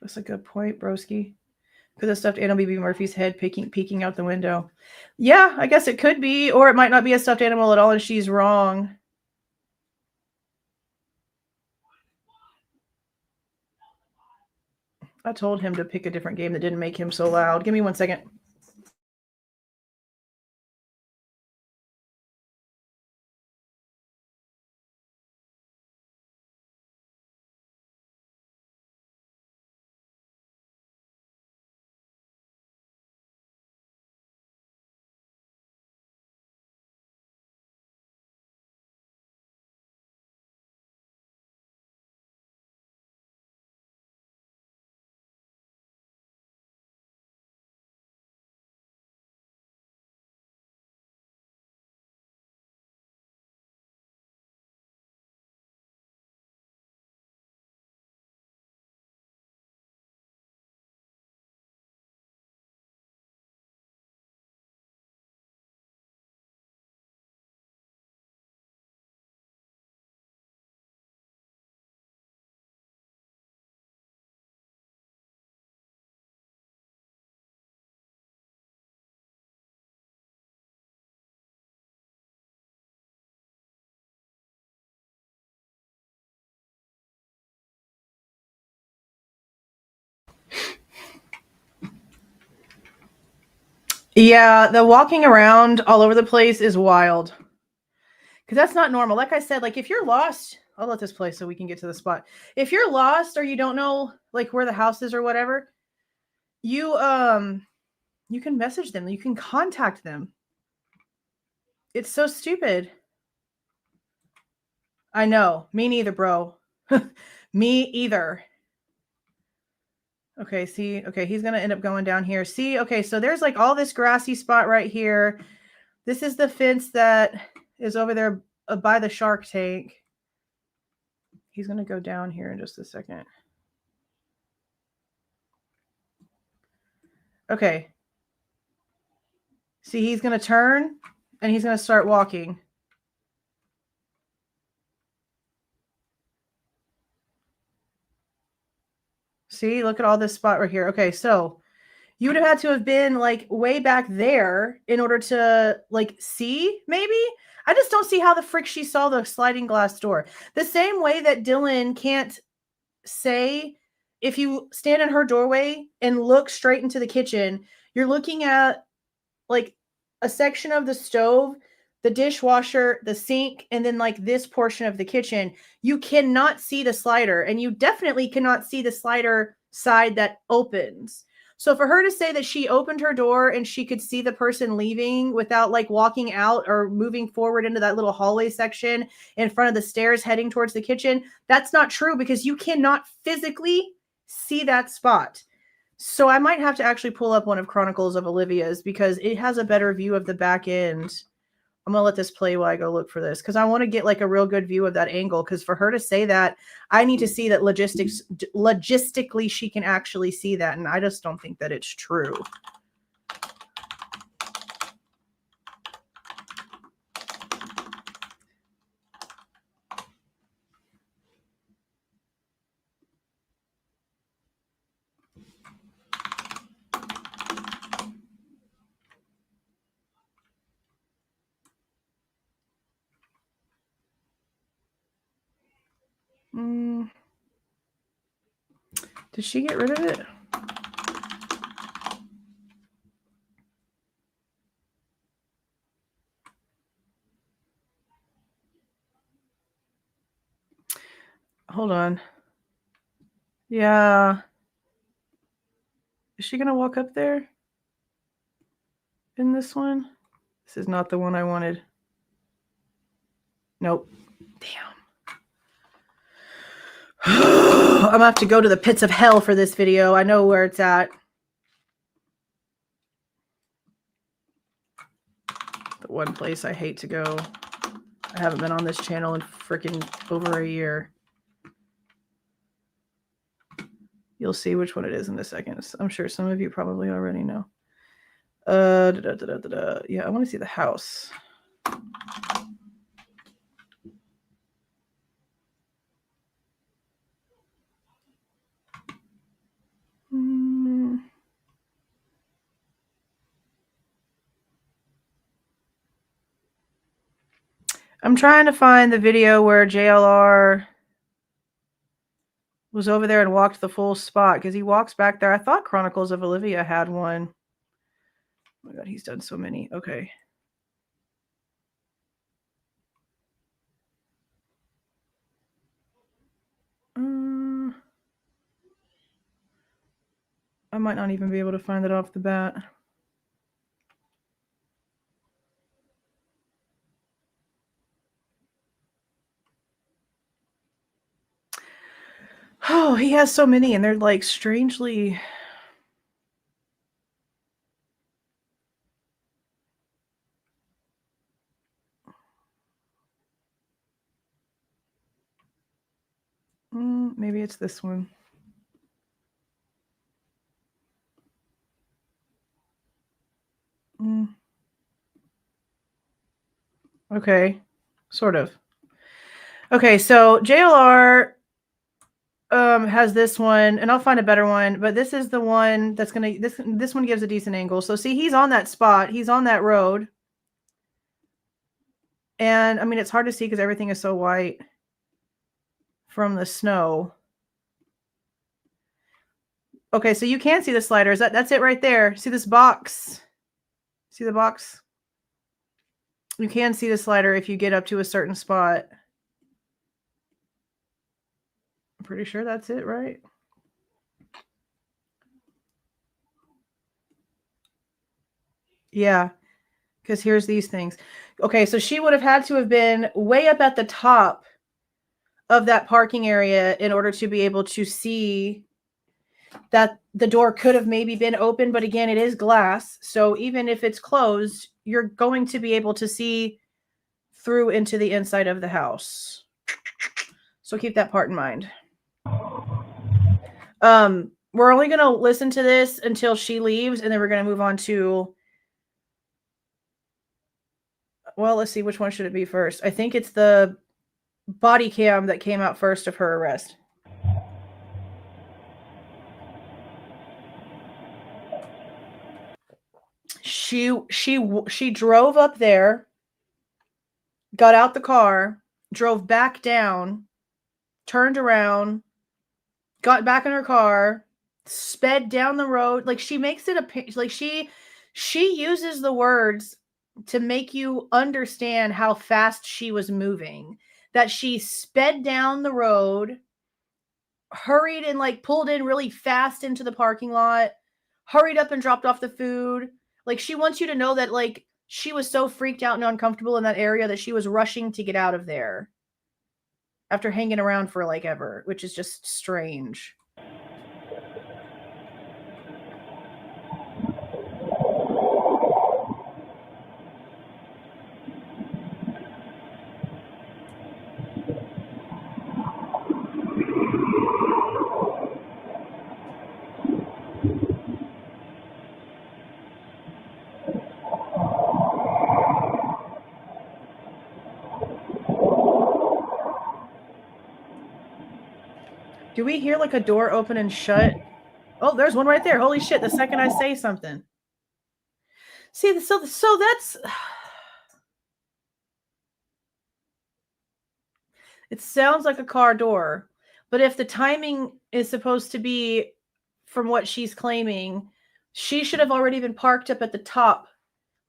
S1: That's a good point, broski. Could the stuffed animal be Murphy's head peeking out the window? Yeah, I guess it could be. Or it might not be a stuffed animal at all and she's wrong. I told him to pick a different game that didn't make him so loud. Give me 1 second. Yeah, the walking around all over the place is wild. Because that's not normal. Like I said, like if you're lost, I'll let this play so we can get to the spot. If you're lost or you don't know like where the house is or whatever, you can message them. You can contact them. It's so stupid. I know. Me neither, bro. Me either. Okay, see, okay, he's going to end up going down here. See, okay, so there's like all this grassy spot right here. This is the fence that is over there by the shark tank. He's going to go down here in just a second. Okay. See, he's going to turn and he's going to start walking. See, look at all this spot right here. Okay, so you would have had to have been like way back there in order to like see, maybe? I just don't see how the frick she saw the sliding glass door. The same way that Dylan can't say if you stand in her doorway and look straight into the kitchen, you're looking at like a section of the stove, the dishwasher, the sink, and then like this portion of the kitchen. You cannot see the slider, and you definitely cannot see the slider side that opens. So for her to say that she opened her door and she could see the person leaving without like walking out or moving forward into that little hallway section in front of the stairs heading towards the kitchen, that's not true because you cannot physically see that spot. So I might have to actually pull up one of Chronicles of Olivia's because it has a better view of the back end. I'm going to let this play while I go look for this because I want to get like a real good view of that angle, because for her to say that, I need to see that logistically she can actually see that, and I just don't think that it's true. Did she get rid of it? Hold on. Yeah. Is she going to walk up there in this one? This is not the one I wanted. Nope. Damn. I'm going to have to go to the pits of hell for this video. I know where it's at. The one place I hate to go. I haven't been on this channel in freaking over a year. You'll see which one it is in a second. I'm sure some of you probably already know. Yeah, I want to see the house. I'm trying to find the video where JLR was over there and walked the full spot because he walks back there. I thought Chronicles of Olivia had one. Oh my God, he's done so many. Okay. I might not even be able to find it off the bat. Oh, he has so many, and they're like strangely. Maybe it's this one. Okay, sort of. Okay, so JLR has this one, and I'll find a better one, but this is the one that's gonna this one gives a decent angle. So see, he's on that spot, he's on that road. And I mean, it's hard to see because everything is so white from the snow. Okay, so you can see the sliders. That's it right there. See this box? See the box? You can see the slider if you get up to a certain spot. I'm pretty sure that's it, right? Yeah, because here's these things. Okay, so she would have had to have been way up at the top of that parking area in order to be able to see that the door could have maybe been open, but again, it is glass. So even if it's closed, you're going to be able to see through into the inside of the house. So keep that part in mind. We're only going to listen to this until she leaves, and then we're going to move on to, well, let's see, which one should it be first? I think it's the body cam that came out first of her arrest. She drove up there, got out the car, drove back down, turned around, got back in her car, sped down the road. Like she makes it like she uses the words to make you understand how fast she was moving. That she sped down the road, hurried and like pulled in really fast into the parking lot, hurried up and dropped off the food. Like she wants you to know that like she was so freaked out and uncomfortable in that area that she was rushing to get out of there after hanging around for like ever, which is just strange. Do we hear like a door open and shut? Oh, there's one right there. Holy shit, the second I say something. See, so that's... It sounds like a car door, but if the timing is supposed to be from what she's claiming, she should have already been parked up at the top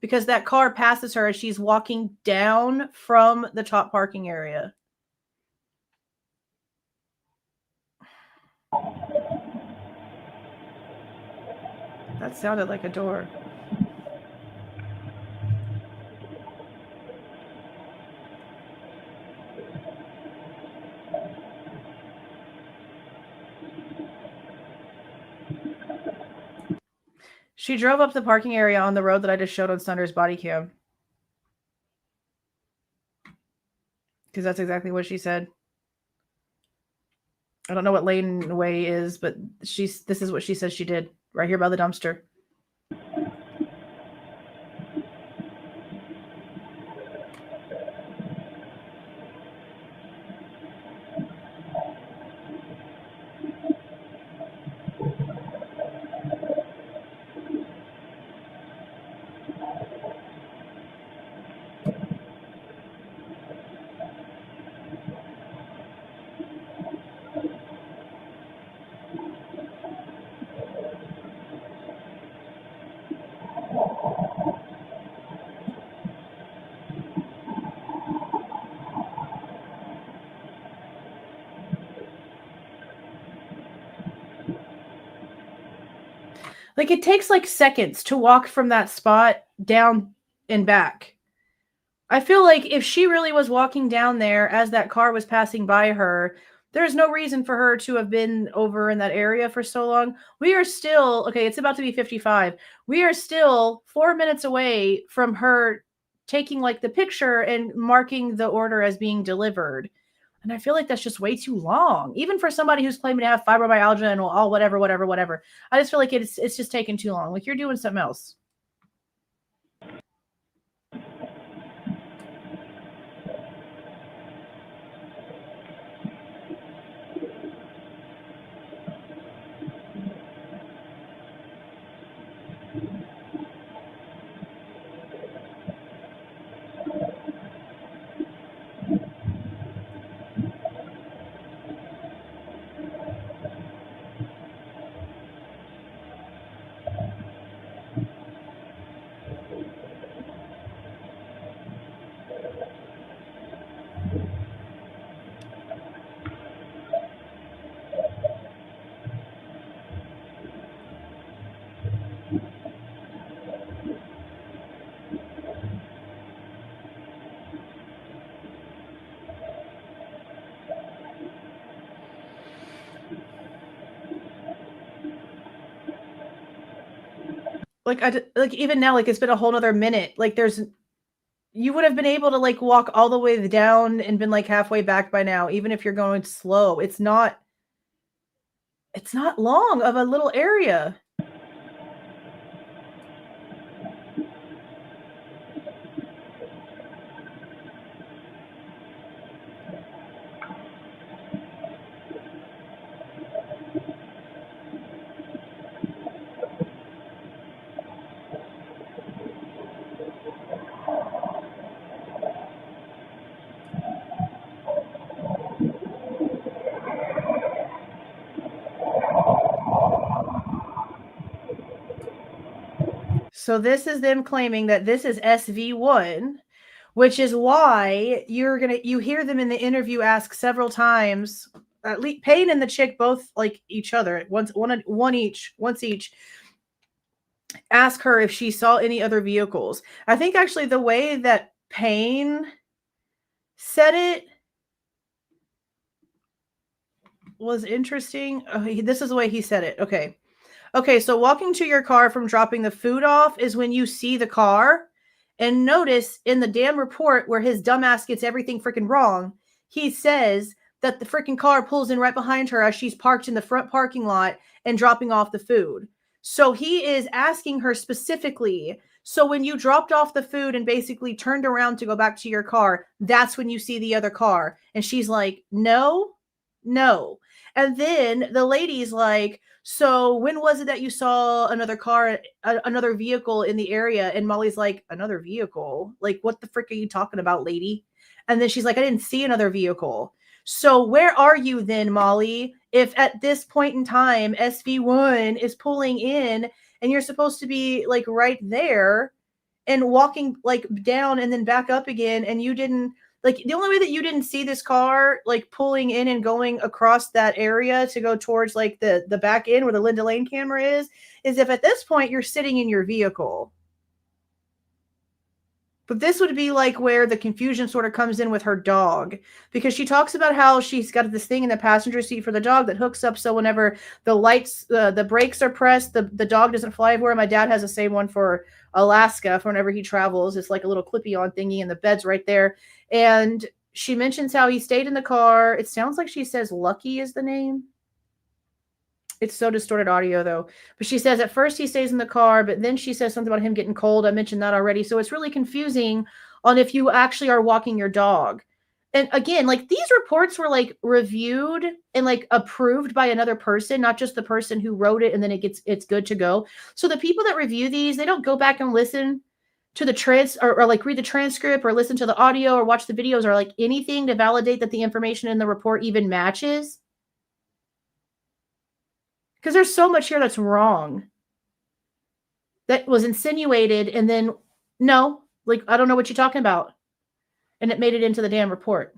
S1: because that car passes her as she's walking down from the top parking area. That sounded like a door. She drove up the parking area on the road that I just showed on Sunder's body cam. Because that's exactly what she said. I don't know what lane way is, but this is what she says she did. Right here by the dumpster. Like, it takes like seconds to walk from that spot down and back. I feel like if she really was walking down there as that car was passing by her, there's no reason for her to have been over in that area for so long. We are still, okay, it's about to be 55. We are still 4 minutes away from her taking like the picture and marking the order as being delivered. And I feel like that's just way too long, even for somebody who's claiming to have fibromyalgia and all whatever. I just feel like it's just taking too long. Like, you're doing something else. Like even now, like, it's been a whole nother minute. Like, you would have been able to like walk all the way down and been like halfway back by now, even if you're going slow. It's not long of a little area. So this is them claiming that this is SV1, which is why you hear them in the interview ask several times, at least Payne and the chick both like each other once each, ask her if she saw any other vehicles. I think actually the way that Payne said it was interesting. This is the way he said it. Okay, so walking to your car from dropping the food off is when you see the car. And notice in the damn report where his dumbass gets everything freaking wrong, he says that the freaking car pulls in right behind her as she's parked in the front parking lot and dropping off the food. So he is asking her specifically, so when you dropped off the food and basically turned around to go back to your car, that's when you see the other car. And she's like, no. And then the lady's like, so when was it that you saw another car, another vehicle in the area? And Molly's like, another vehicle? Like, what the frick are you talking about, lady? And then she's like, I didn't see another vehicle. So where are you then, Molly? If at this point in time, SV1 is pulling in and you're supposed to be like right there and walking like down and then back up again, and you didn't, like, the only way that you didn't see this car like pulling in and going across that area to go towards like the back end where the Linda Lane camera is if at this point you're sitting in your vehicle. But this would be like where the confusion sort of comes in with her dog, because she talks about how she's got this thing in the passenger seat for the dog that hooks up. So whenever the lights, the brakes are pressed, the dog doesn't fly everywhere. My dad has the same one for Alaska for whenever he travels. It's like a little clippy on thingy and the bed's right there. And she mentions how he stayed in the car. It sounds like she says Lucky is the name. It's so distorted audio though. But she says at first he stays in the car, but then she says something about him getting cold. I mentioned that already. So it's really confusing on if you actually are walking your dog. And again, like, these reports were like reviewed and like approved by another person, not just the person who wrote it and then it's good to go. So the people that review these, they don't go back and listen to the or like read the transcript or listen to the audio or watch the videos or like anything to validate that the information in the report even matches. Because there's so much here that's wrong, that was insinuated, and then, no, like, I don't know what you're talking about. And it made it into the damn report.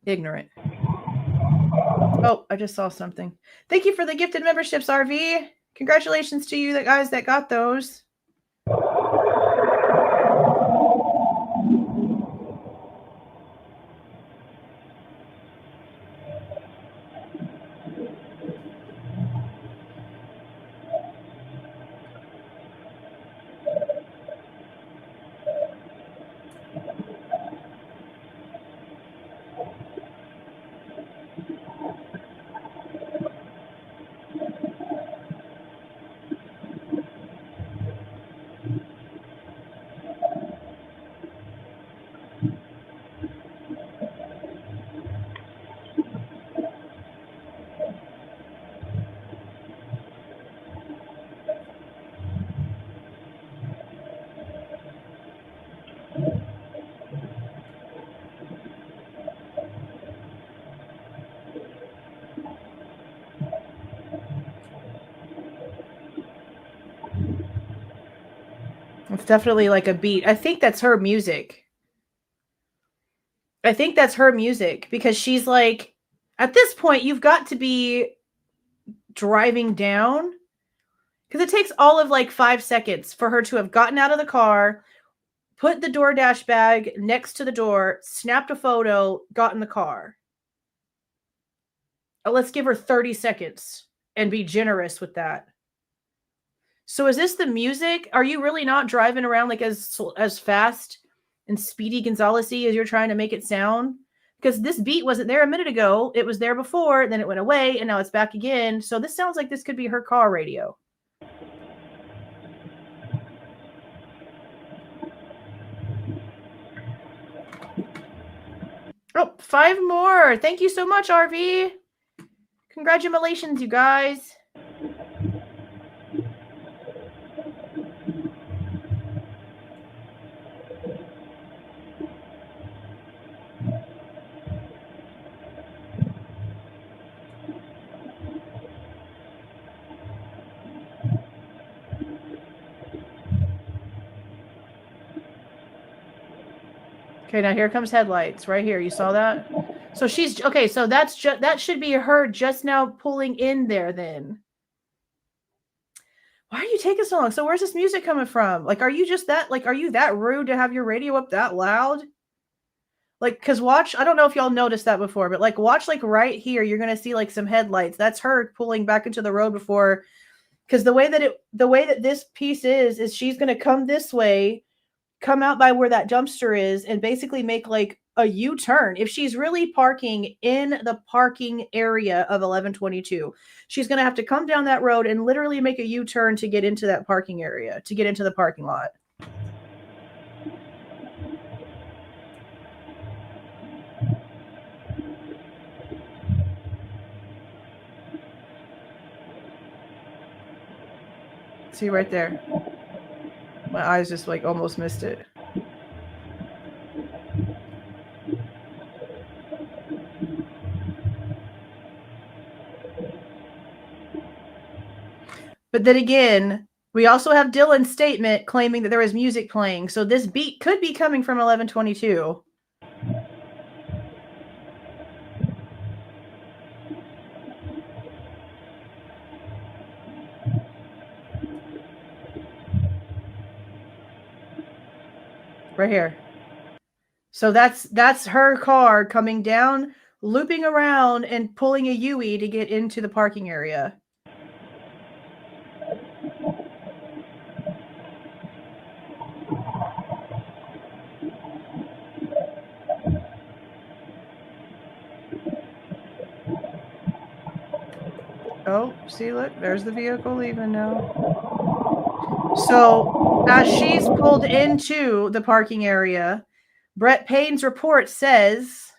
S1: Ignorant. Oh, I just saw something. Thank you for the gifted memberships, RV. Congratulations to you, the guys that got those. It's definitely like a beat. I think that's her music. I think that's her music because she's like, at this point, you've got to be driving down because it takes all of like 5 seconds for her to have gotten out of the car, put the DoorDash bag next to the door, snapped a photo, got in the car. Let's give her 30 seconds and be generous with that. So is this the music? Are you really not driving around like as fast and Speedy Gonzalez-y as you're trying to make it sound? Because this beat wasn't there a minute ago. It was there before, then it went away, and now it's back again. So this sounds like this could be her car radio. Oh, 5 more. Thank you so much, RV. Congratulations, you guys. Okay, now here comes headlights right here. You saw that? So she's okay. So that's that should be her just now pulling in there. Then why are you taking so long? So where's this music coming from? Like, are you just that? Like, are you that rude to have your radio up that loud? Like, cause watch. I don't know if y'all noticed that before, but like, watch like right here. You're gonna see like some headlights. That's her pulling back into the road before. Because the way that this piece is she's gonna come this way, come out by where that dumpster is, and basically make like a U-turn. If she's really parking in the parking area of 1122, she's going to have to come down that road and literally make a U-turn to get into that parking area, to get into the parking lot. See right there. My eyes just like almost missed it. But then again, we also have Dylan's statement claiming that there was music playing. So this beat could be coming from 1122. Right here. So that's her car coming down, looping around, and pulling a U-turn to get into the parking area. Oh, see, look, there's the vehicle leaving now. So as she's pulled into the parking area, Brett Payne's report says,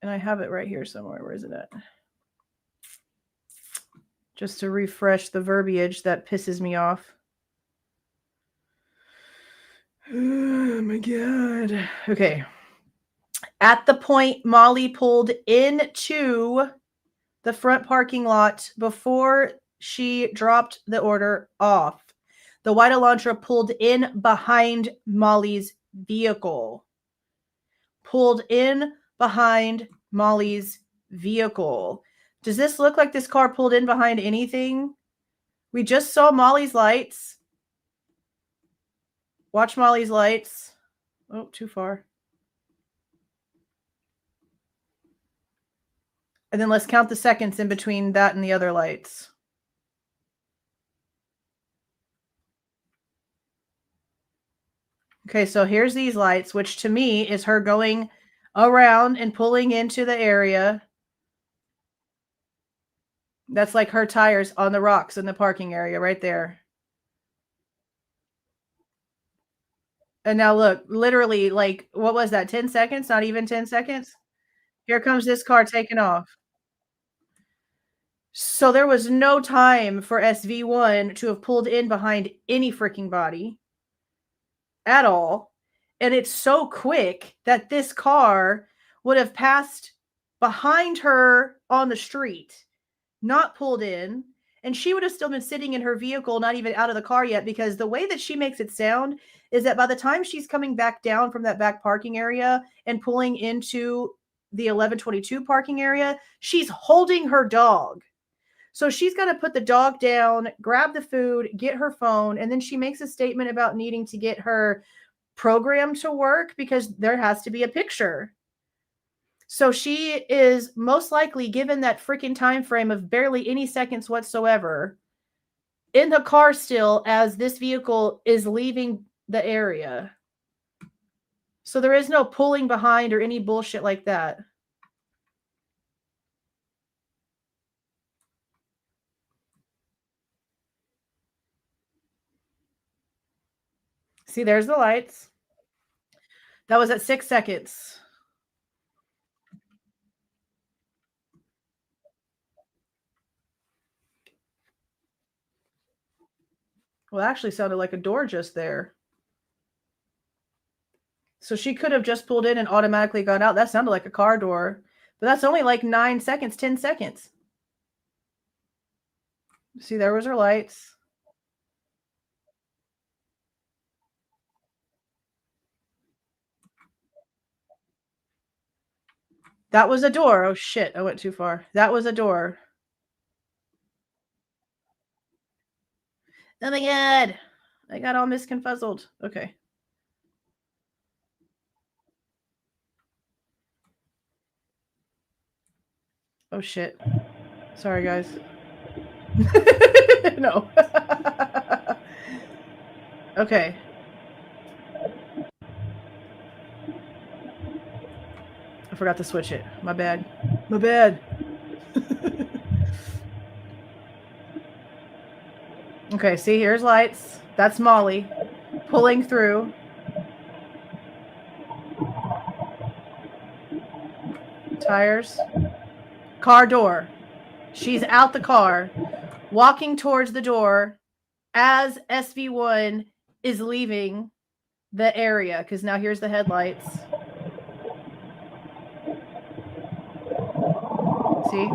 S1: and I have it right here somewhere. Where is it at? Just to refresh the verbiage that pisses me off. Oh my God. Okay. At the point Molly pulled into the front parking lot before she dropped the order off, the white Elantra pulled in behind Molly's vehicle. Pulled in behind Molly's vehicle. Does this look like this car pulled in behind anything? We just saw Molly's lights. Watch Molly's lights. Oh, too far. And then let's count the seconds in between that and the other lights. Okay, so here's these lights, which to me is her going around and pulling into the area. That's like her tires on the rocks in the parking area right there. And now look, literally, like, what was that? 10 seconds? Not even 10 seconds? Here comes this car taking off. So there was no time for SV1 to have pulled in behind any freaking body at all. And it's so quick that this car would have passed behind her on the street, not pulled in, and she would have still been sitting in her vehicle, not even out of the car yet, because the way that she makes it sound is that by the time she's coming back down from that back parking area and pulling into the 1122 parking area, she's holding her dog. So she's got to put the dog down, grab the food, get her phone, and then she makes a statement about needing to get her program to work because there has to be a picture. So she is most likely, given that freaking time frame of barely any seconds whatsoever, in the car still as this vehicle is leaving the area. So there is no pulling behind or any bullshit like that. See, there's the lights. That was at 6 seconds. Well, it actually sounded like a door just there. So she could have just pulled in and automatically gone out. That sounded like a car door. But that's only like 9 seconds, 10 seconds. See, there was her lights. That was a door. Oh, shit. I went too far. That was a door. Oh, my God. I got all misconfuzzled. Okay. Oh, shit. Sorry, guys. No. Okay. I forgot to switch it. My bad. My bad. Okay, see, here's lights. That's Molly pulling through. Tires. Car door. She's out the car, walking towards the door as SV1 is leaving the area, because now here's the headlights. See?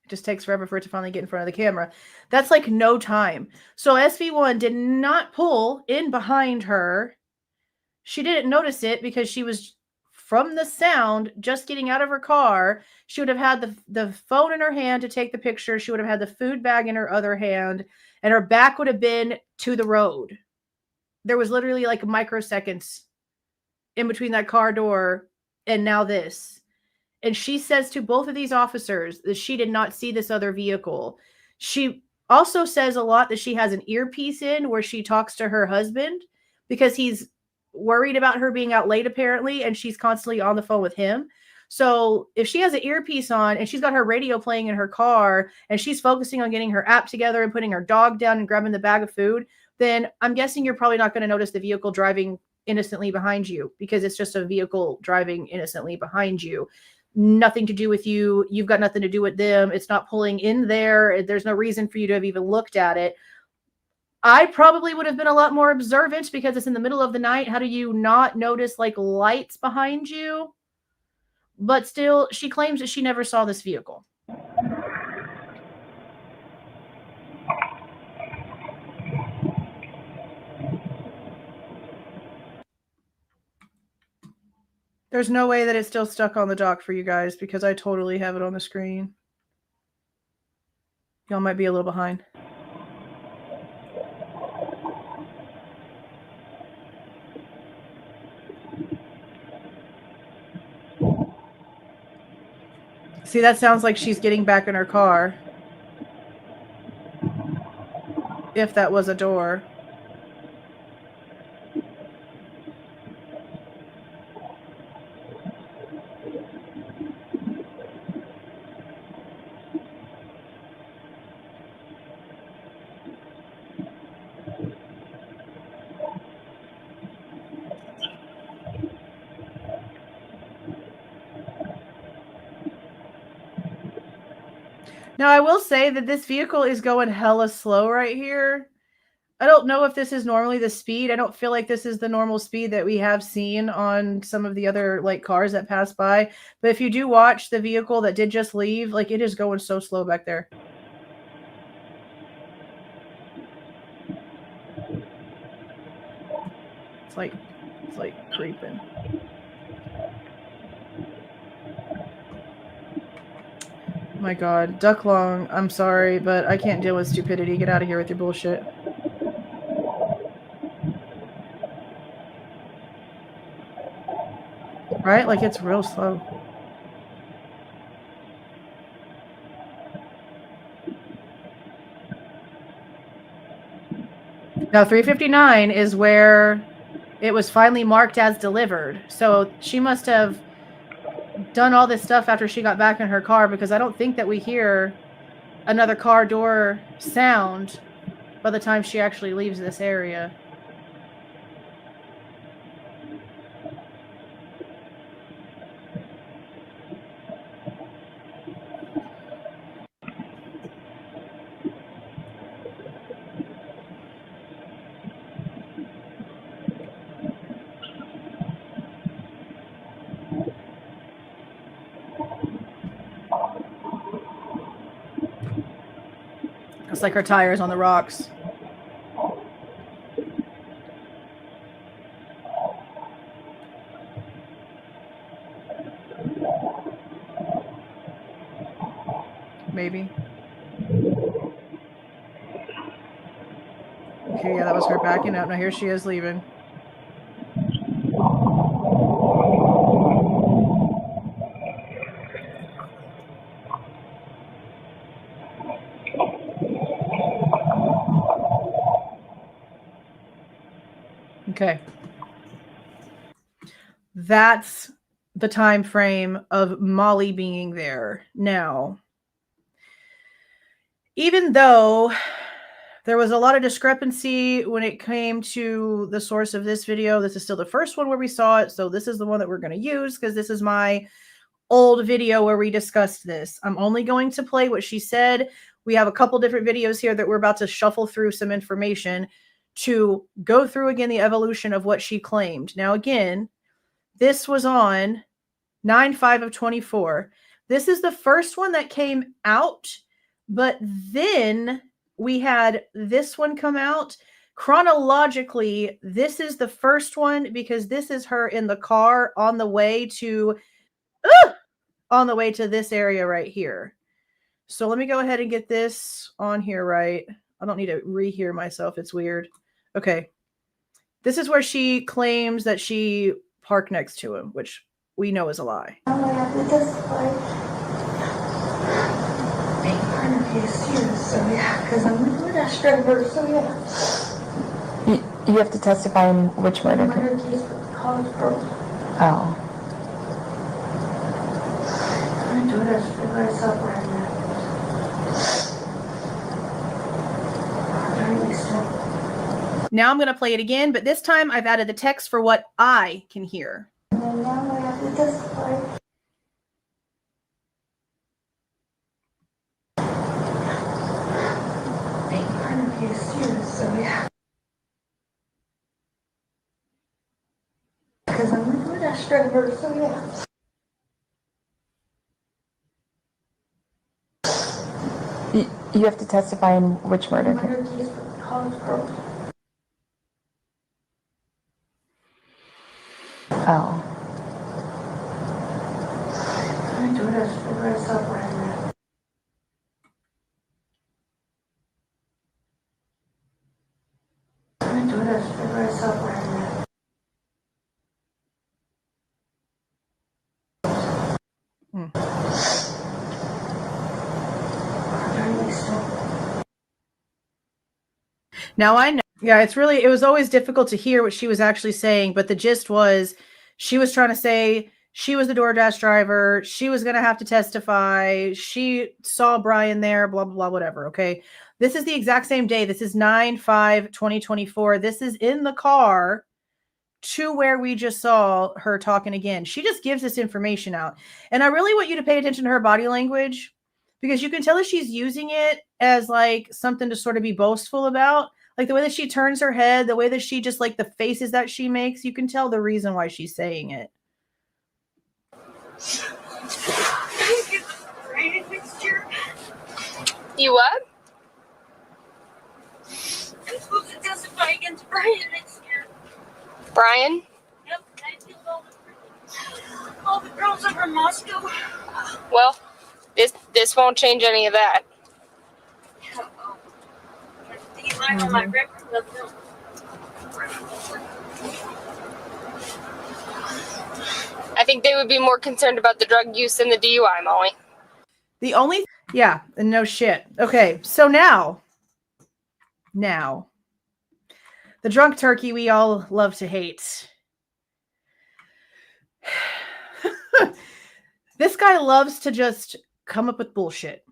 S1: It just takes forever for it to finally get in front of the camera. That's like no time. So SV1 did not pull in behind her. She didn't notice it because she was, from the sound, just getting out of her car. She would have had the phone in her hand to take the picture. She would have had the food bag in her other hand, and her back would have been to the road. There was literally like microseconds in between that car door and now this. And she says to both of these officers that she did not see this other vehicle. She also says a lot that she has an earpiece in where she talks to her husband because he's worried about her being out late apparently, and she's constantly on the phone with him. So if she has an earpiece on and she's got her radio playing in her car and she's focusing on getting her app together and putting her dog down and grabbing the bag of food, then I'm guessing you're probably not going to notice the vehicle driving innocently behind you because it's just a vehicle driving innocently behind you. Nothing to do with you. You've got nothing to do with them. It's not pulling in there. There's no reason for you to have even looked at it. I probably would have been a lot more observant because it's in the middle of the night. How do you not notice like lights behind you? But still, she claims that she never saw this vehicle. There's no way that it's still stuck on the dock for you guys because I totally have it on the screen. Y'all might be a little behind. See, that sounds like she's getting back in her car. If that was a door. Now, I will say that this vehicle is going hella slow right here. I don't know if this is normally the speed. I don't feel like this is the normal speed that we have seen on some of the other like cars that pass by. But if you do watch the vehicle that did just leave, like it is going so slow back there. It's like creeping. My God, Duck Long, I'm sorry, but I can't deal with stupidity. Get out of here with your bullshit. Right? Like it's real slow. Now 359 is where it was finally marked as delivered. So she must have done all this stuff after she got back in her car, because I don't think that we hear another car door sound by the time she actually leaves this area. It's like her tires on the rocks. Maybe. Okay, yeah, that was her backing up. Now here she is leaving. Okay. That's the time frame of Molly being there. Now, even though there was a lot of discrepancy when it came to the source of this video, this is still the first one where we saw it, so this is the one that we're going to use because this is my old video where we discussed this. I'm only going to play what she said. We have a couple different videos here that we're about to shuffle through some information to go through again the evolution of what she claimed. Now, again, this was on 9/5 of 24. This is the first one that came out, but then we had this one come out. Chronologically, this is the first one because this is her in the car on the way to this area right here. So let me go ahead and get this on here right. I don't need to rehear myself. It's weird. Okay. This is where she claims that she parked next to him, which we know is a lie.
S2: Oh my God, we testify. I'm confused, so yeah, because I'm a DoorDash driver, so yeah.
S3: You have to testify in which murder?
S2: Murder case with the college girl.
S3: Oh.
S2: I'm a DoorDash driver, I saw right now.
S1: Now I'm going to play it again, but this time I've added the text for what I can hear.
S2: And now I have to testify. I'm confused, so yeah. Because I'm a DoorDash driver, so yeah.
S3: You have to testify in which murder?
S2: Murder case with the college girl.
S3: Oh.
S2: I'm a DoorDash driver, I saw right now.
S1: Now I know. Yeah, it was always difficult to hear what she was actually saying, but the gist was she was trying to say she was the DoorDash driver. She was going to have to testify. She saw Bryan there, blah, blah, blah, whatever. Okay. This is the exact same day. This is 9/5/2024. This is in the car to where we just saw her talking again. She just gives this information out. And I really want you to pay attention to her body language because you can tell that she's using it as like something to sort of be boastful about. Like the way that she turns her head, the way that she just like the faces that she makes, you can tell the reason why she's saying it.
S4: You what?
S2: I'm supposed to testify against Bryan next year.
S4: Bryan?
S2: Yep, I killed all the girls over in Moscow.
S4: Well, this won't change any of that.
S2: On my record,
S4: I think they would be more concerned about the drug use than the DUI, Molly.
S1: Yeah, and no shit. Okay, so now, the drunk turkey we all love to hate. This guy loves to just come up with bullshit.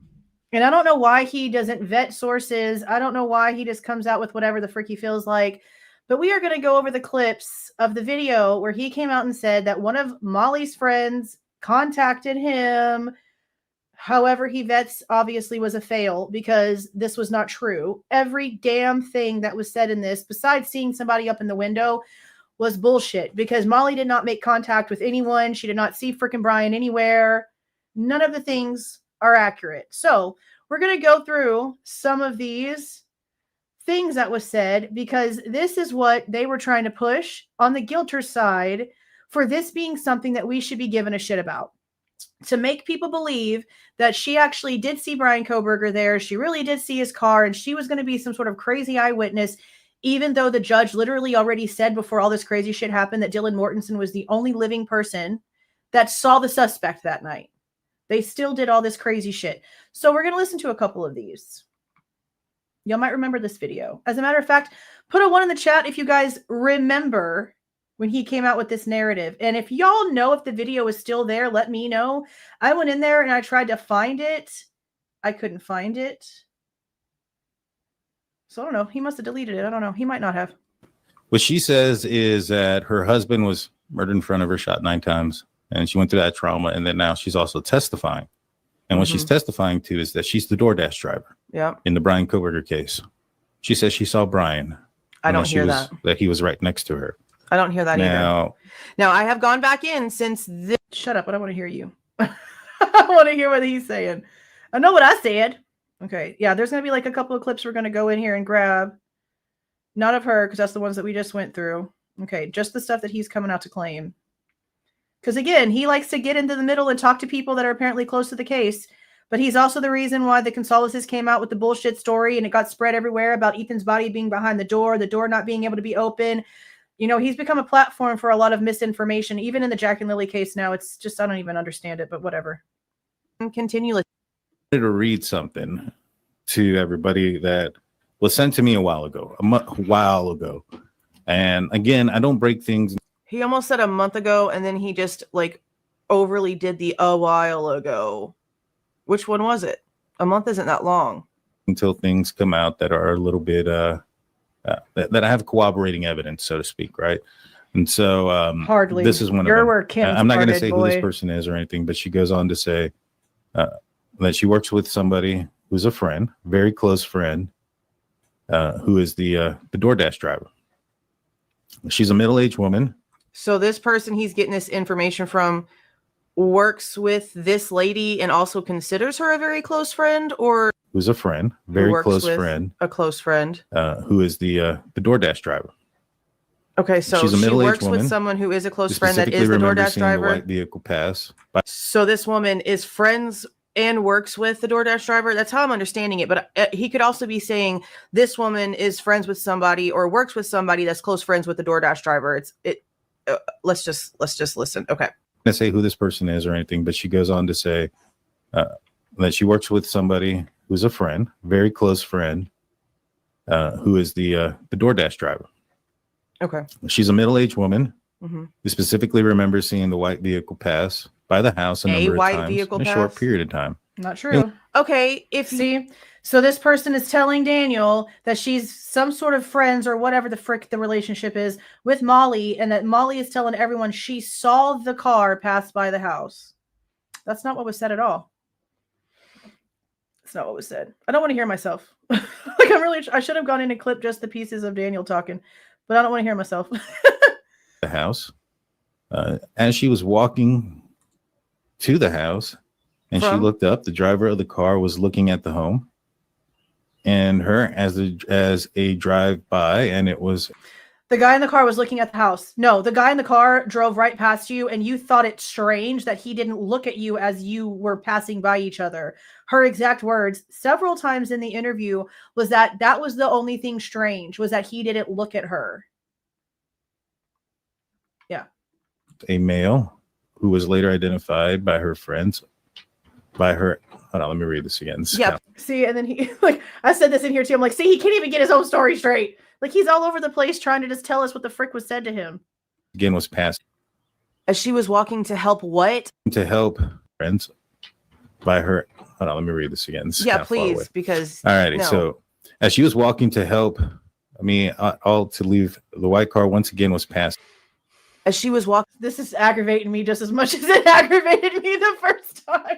S1: And I don't know why he doesn't vet sources. I don't know why he just comes out with whatever the frick he feels like. But we are going to go over the clips of the video where he came out and said that one of Molly's friends contacted him. However, he vets obviously was a fail because this was not true. Every damn thing that was said in this, besides seeing somebody up in the window, was bullshit because Molly did not make contact with anyone. She did not see frickin' Bryan anywhere. None of the things are accurate. So we're going to go through some of these things that was said because this is what they were trying to push on the guilter side for this being something that we should be given a shit about. To make people believe that she actually did see Bryan Kohberger there. She really did see his car and she was going to be some sort of crazy eyewitness, even though the judge literally already said before all this crazy shit happened that Dylan Mortensen was the only living person that saw the suspect that night. They still did all this crazy shit. So we're going to listen to a couple of these. Y'all might remember this video. As a matter of fact, put a 1 in the chat if you guys remember when he came out with this narrative. And if y'all know if the video is still there, let me know. I went in there and I tried to find it. I couldn't find it. So I don't know. He must have deleted it. I don't know. He might not have.
S5: What she says is that her husband was murdered in front of her, shot 9 times. And she went through that trauma. And then now she's also testifying. And what she's testifying to is that she's the DoorDash driver.
S1: Yeah.
S5: In the Bryan Kohberger case. She says she saw Bryan.
S1: I don't hear that.
S5: That he was right next to her.
S1: I don't hear that
S5: either.
S1: Now, I have gone back in since this. Shut up. I don't want to hear you. I want to hear what he's saying. I know what I said. Okay. Yeah, there's going to be like a couple of clips we're going to go in here and grab. Not of her, because that's the ones that we just went through. Okay. Just the stuff that he's coming out to claim. Because again, he likes to get into the middle and talk to people that are apparently close to the case. But he's also the reason why the Goncalveses came out with the bullshit story and it got spread everywhere about Ethan's body being behind the door not being able to be open. You know, he's become a platform for a lot of misinformation. Even in the Jack and Lily case now, it's just, I don't even understand it, but whatever. And continue.
S5: I wanted to read something to everybody that was sent to me a while ago. And again, I don't break things.
S1: He almost said a month ago, and then he just like overly did the a while ago. Which one was it? A month isn't that long.
S5: Until things come out that are a little bit, that I have corroborating evidence, so to speak, right? And so
S1: hardly.
S5: This is one
S1: Your
S5: of them.
S1: word can't.
S5: I'm not going to say who this person is or anything, but she goes on to say that she works with somebody who's a friend, very close friend, who is the DoorDash driver. She's a middle-aged woman.
S1: So this person he's getting this information from works with this lady and also considers her a very close friend, or
S5: who's a friend, very close friend,
S1: a close friend,
S5: who is the DoorDash driver.
S1: Okay, so
S5: she's a
S1: she works
S5: woman
S1: with someone who is a close friend that is the DoorDash driver.
S5: The white vehicle pass.
S1: So this woman is friends and works with the DoorDash driver. That's how I'm understanding it. But he could also be saying this woman is friends with somebody or works with somebody that's close friends with the DoorDash driver. Let's just listen. Okay.
S5: I'm not going to say who this person is or anything, but she goes on to say that she works with somebody who's a friend, very close friend, who is the DoorDash driver.
S1: Okay.
S5: She's a middle-aged woman
S1: Mm-hmm.
S5: who specifically remembers seeing the white vehicle pass by the house a number of
S1: white
S5: times
S1: vehicle
S5: in a short
S1: pass?
S5: period of time.
S1: Not true. Okay, so this person is telling Daniel that she's some sort of friends or whatever the frick the relationship is with Molly, and that Molly is telling everyone she saw the car pass by the house. That's not what was said at all. That's not what was said. I don't want to hear myself. I should have gone in and clipped just the pieces of Daniel talking, but I don't want to hear myself.
S5: The house. As she was walking to the house and she looked up, the driver of the car was looking at the home and her as a drive by, and it was
S1: the guy in the car was looking at the house. No, the guy in the car drove right past you and you thought it strange that he didn't look at you as you were passing by each other. Her exact words several times in the interview was that was the only thing strange, was that he didn't look at her. Yeah.
S5: A male who was later identified by her friends, hold on, let me read this again.
S1: Yeah. See, and then he, like, I said this in here too. I'm like, see, he can't even get his own story straight. Like, he's all over the place trying to just tell us what the frick was said to him.
S5: Again, was passed.
S1: As she was walking to help what?
S5: To help friends by her. Hold on, let me read this again. This is
S1: yeah,
S5: kind of far away.
S1: Please, because.
S5: Alrighty,
S1: no.
S5: So as she was walking to help me all to leave, the white car once again was passed.
S1: As she was walking, this is aggravating me just as much as it aggravated me the first time.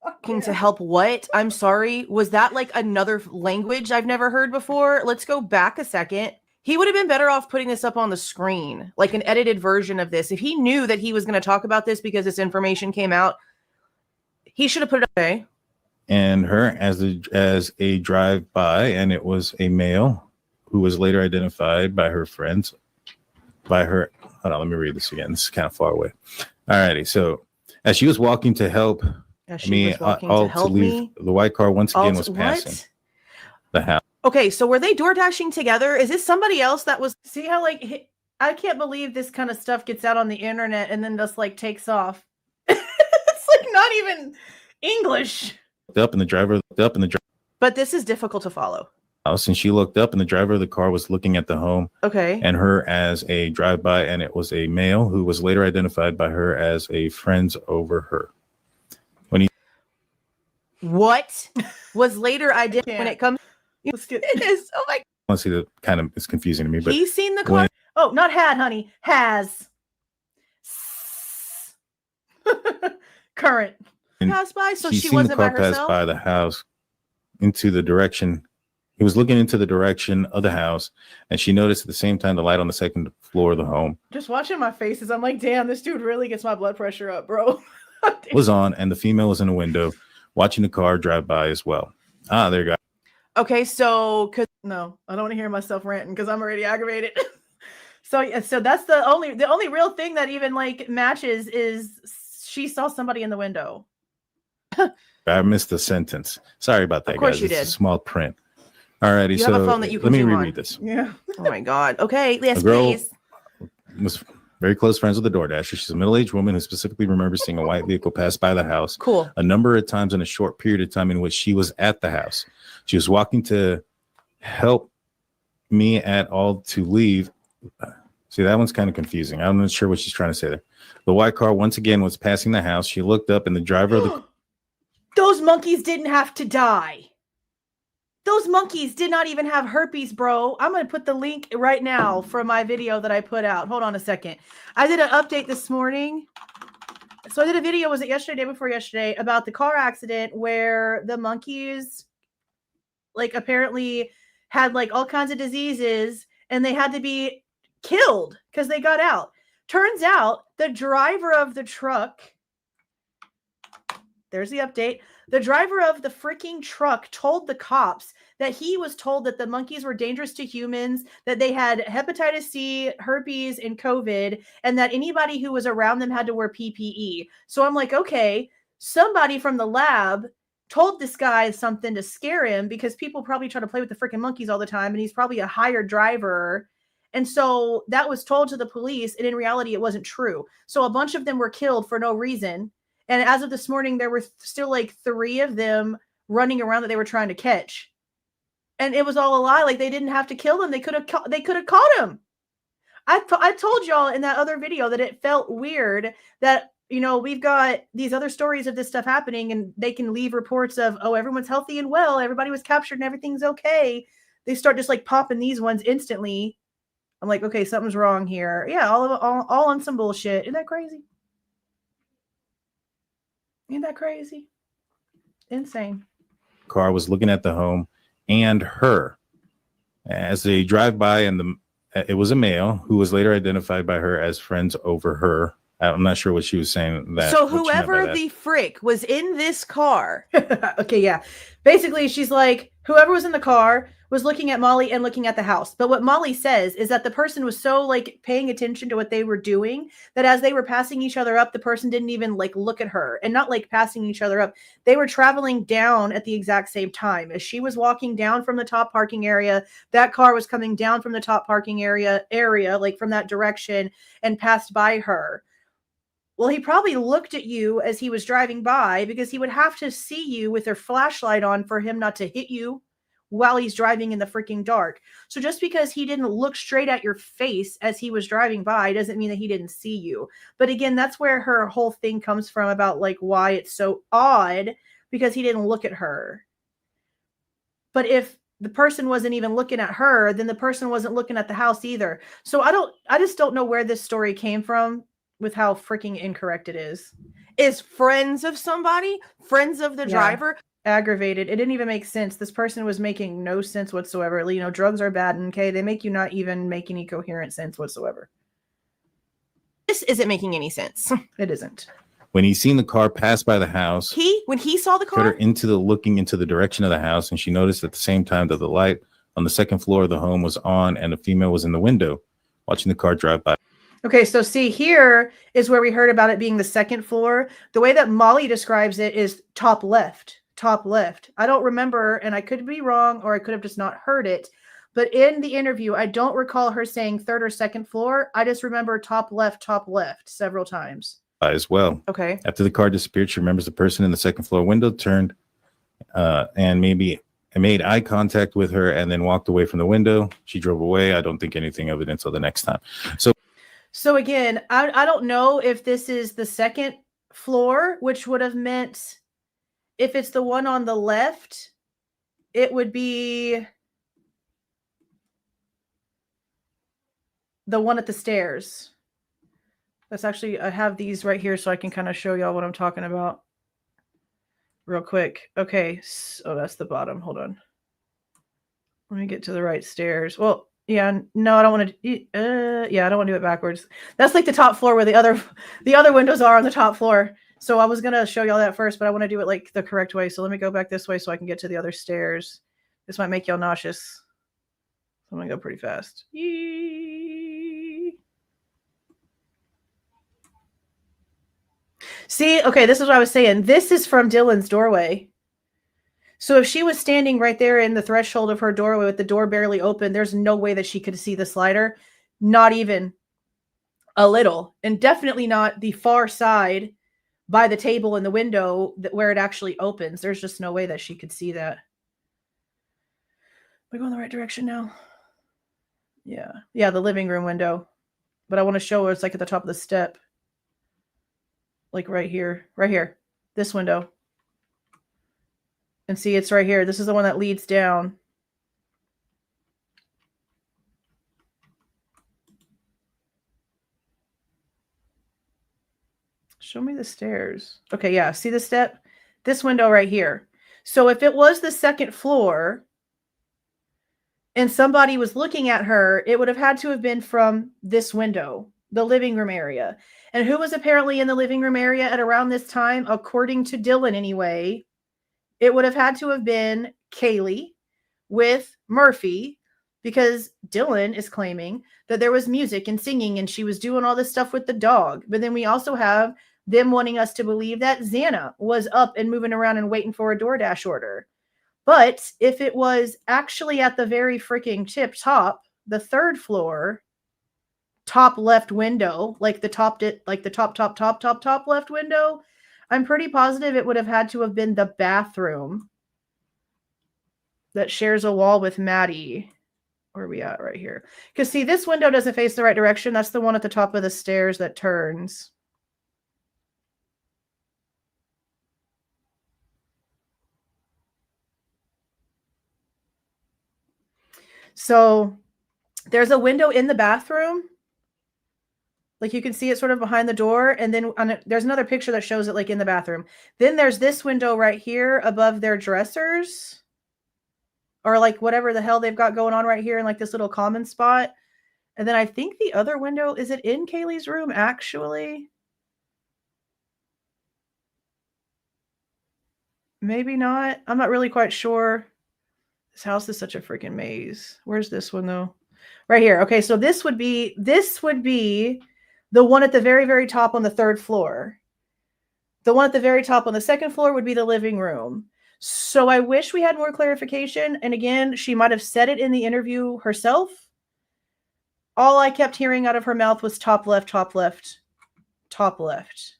S1: Walking to help what? I'm sorry. Was that like another language I've never heard before? Let's go back a second. He would have been better off putting this up on the screen, like an edited version of this. If he knew that he was going to talk about this because this information came out, he should have put it away.
S5: And her as a drive by, and it was a male who was later identified by her friends, hold on, let me read this again. This is kind of far away. Alrighty, so as she was walking to help me leave, the white car once again was passing the house.
S1: Okay, so were they door dashing together? Is this somebody else that was? See how like I can't believe this kind of stuff gets out on the internet and then just like takes off. It's like not even English.
S5: Up and the driver.
S1: But this is difficult to follow.
S5: House, and she looked up and the driver of the car was looking at the home.
S1: Okay.
S5: And her as a drive-by, and it was a male who was later identified by her as a friends over her.
S1: What was later identified when it comes? Let's get this. Oh my!
S5: Honestly, that kind of is confusing to me. But
S1: he's seen the car. Oh, not had, honey. Has. Current. Passed by, so she wasn't by herself.
S5: Passed by the house into the direction. He was looking into the direction of the house, and she noticed at the same time the light on the second floor of the home.
S1: Just watching my faces, I'm like, damn, this dude really gets my blood pressure up, bro.
S5: Was on, and the female was in a window watching the car drive by as well. There you go.
S1: Okay, so no, I don't want to hear myself ranting because I'm already aggravated. So that's the only real thing that even like matches is she saw somebody in the window.
S5: I missed the sentence. Sorry about that,
S1: of course
S5: guys.
S1: You did.
S5: It's a small print. Alrighty,
S1: you have a phone that you can
S5: let me
S1: zoom
S5: reread
S1: on.
S5: this.
S1: Yeah. Oh my God. Okay. Yes,
S5: a girl
S1: please.
S5: Was very close friends with the DoorDasher. She's a middle-aged woman who specifically remembers seeing a white vehicle pass by the house.
S1: Cool.
S5: A number of times in a short period of time in which she was at the house. She was walking to help me at all to leave. See, that one's kind of confusing. I'm not sure what she's trying to say there. The white car once again was passing the house. She looked up and the driver of the
S1: Those monkeys didn't have to die. Those monkeys did not even have herpes, bro. I'm going to put the link right now for my video that I put out. Hold on a second. I did an update this morning. So I did a video, was it yesterday, day before yesterday, about the car accident where the monkeys like apparently had like all kinds of diseases and they had to be killed because they got out. Turns out the driver of the truck, there's the update. The driver of the freaking truck told the cops that he was told that the monkeys were dangerous to humans, that they had hepatitis C, herpes, and COVID, and that anybody who was around them had to wear PPE. So I'm like, okay, somebody from the lab told this guy something to scare him because people probably try to play with the freaking monkeys all the time, and he's probably a hired driver. And so that was told to the police, and in reality, it wasn't true. So a bunch of them were killed for no reason. And as of this morning, there were still like 3 of them running around that they were trying to catch. And it was all a lie. Like they didn't have to kill him. They could have caught him. I told y'all in that other video that it felt weird that, you know, we've got these other stories of this stuff happening and they can leave reports of, oh, everyone's healthy and well. Everybody was captured and everything's okay. They start just like popping these ones instantly. I'm like, okay, something's wrong here. Yeah, all on some bullshit. Isn't that crazy? Isn't that crazy? Insane.
S5: Car was looking at the home and her as they drive by, and it was a male who was later identified by her as friends over her. I'm not sure what she was saying.
S1: So whoever the frick was in this car, okay, yeah. Basically, she's like, whoever was in the car was looking at Molly and looking at the house. But what Molly says is that the person was so like paying attention to what they were doing that as they were passing each other up, the person didn't even like look at her, and not like passing each other up. They were traveling down at the exact same time. As she was walking down from the top parking area, that car was coming down from the top parking area, like from that direction, and passed by her. Well, he probably looked at you as he was driving by because he would have to see you with their flashlight on for him not to hit you while he's driving in the freaking dark. So just because he didn't look straight at your face as he was driving by doesn't mean that he didn't see you. But again, that's where her whole thing comes from about like why it's so odd, because he didn't look at her. But if the person wasn't even looking at her, then the person wasn't looking at the house either. So I just don't know where this story came from with how freaking incorrect it is. Is friends of somebody, friends of the driver. Aggravated. It didn't even make sense. This person was making no sense whatsoever. You know, drugs are bad, and okay, they make you not even make any coherent sense whatsoever. This isn't making any sense. It isn't.
S5: When he seen the car pass by the house,
S1: when he saw the car,
S5: put her looking into the direction of the house, and she noticed at the same time that the light on the second floor of the home was on, and a female was in the window watching the car drive by.
S1: Okay, so see, here is where we heard about it being the second floor. The way that Molly describes it is top left. Top left. I don't remember, and I could be wrong, or I could have just not heard it. But in the interview, I don't recall her saying third or second floor. I just remember top left several times.
S5: As well.
S1: Okay.
S5: After the car disappeared, she remembers the person in the second floor window turned and made eye contact with her and then walked away from the window. She drove away. I don't think anything of it until the next time. So
S1: again, I don't know if this is the second floor, which would have meant if it's the one on the left, it would be the one at the stairs. That's actually, I have these right here so I can kind of show y'all what I'm talking about real quick. Okay, so that's the bottom. Hold on. Let me get to the right stairs. Well, yeah, no, I don't want to. I don't want to do it backwards. That's like the top floor where the other windows are on the top floor. So I was gonna show y'all that first, but I want to do it like the correct way. So let me go back this way so I can get to the other stairs. This might make y'all nauseous. So I'm gonna go pretty fast. See, okay, this is what I was saying. This is from Dylan's doorway. So if she was standing right there in the threshold of her doorway with the door barely open, there's no way that she could see the slider. Not even a little. And definitely not the far side by the table in the window where it actually opens. There's just no way that she could see that. Am I going the right direction now? Yeah. Yeah, the living room window. But I want to show her it's like at the top of the step. Like right here. Right here. This window. And see, it's right here. This is the one that leads down. Show me the stairs. Okay, yeah. See the step? This window right here. So if it was the second floor and somebody was looking at her, it would have had to have been from this window, the living room area. And who was apparently in the living room area at around this time, according to Dylan anyway? It would have had to have been Kaylee with Murphy, because Dylan is claiming that there was music and singing and she was doing all this stuff with the dog. But then we also have them wanting us to believe that Xana was up and moving around and waiting for a DoorDash order. But if it was actually at the very freaking top, the third floor, top left window, like the top left window, I'm pretty positive it would have had to have been the bathroom. that shares a wall with Maddie. Where are we at right here? Because see, this window doesn't face the right direction. That's the one at the top of the stairs that turns. So there's a window in the bathroom. Like you can see it sort of behind the door. And then there's another picture that shows it like in the bathroom. Then there's this window right here above their dressers. Or like whatever the hell they've got going on right here in like this little common spot. And then I think the other window, is it in Kaylee's room actually? Maybe not. I'm not really quite sure. This house is such a freaking maze. Where's this one though? Right here. Okay, so this would be the one at the very, very top on the 3rd floor. The one at the very top on the 2nd floor would be the living room. So I wish we had more clarification. And again, she might have said it in the interview herself. All I kept hearing out of her mouth was top left, top left, top left.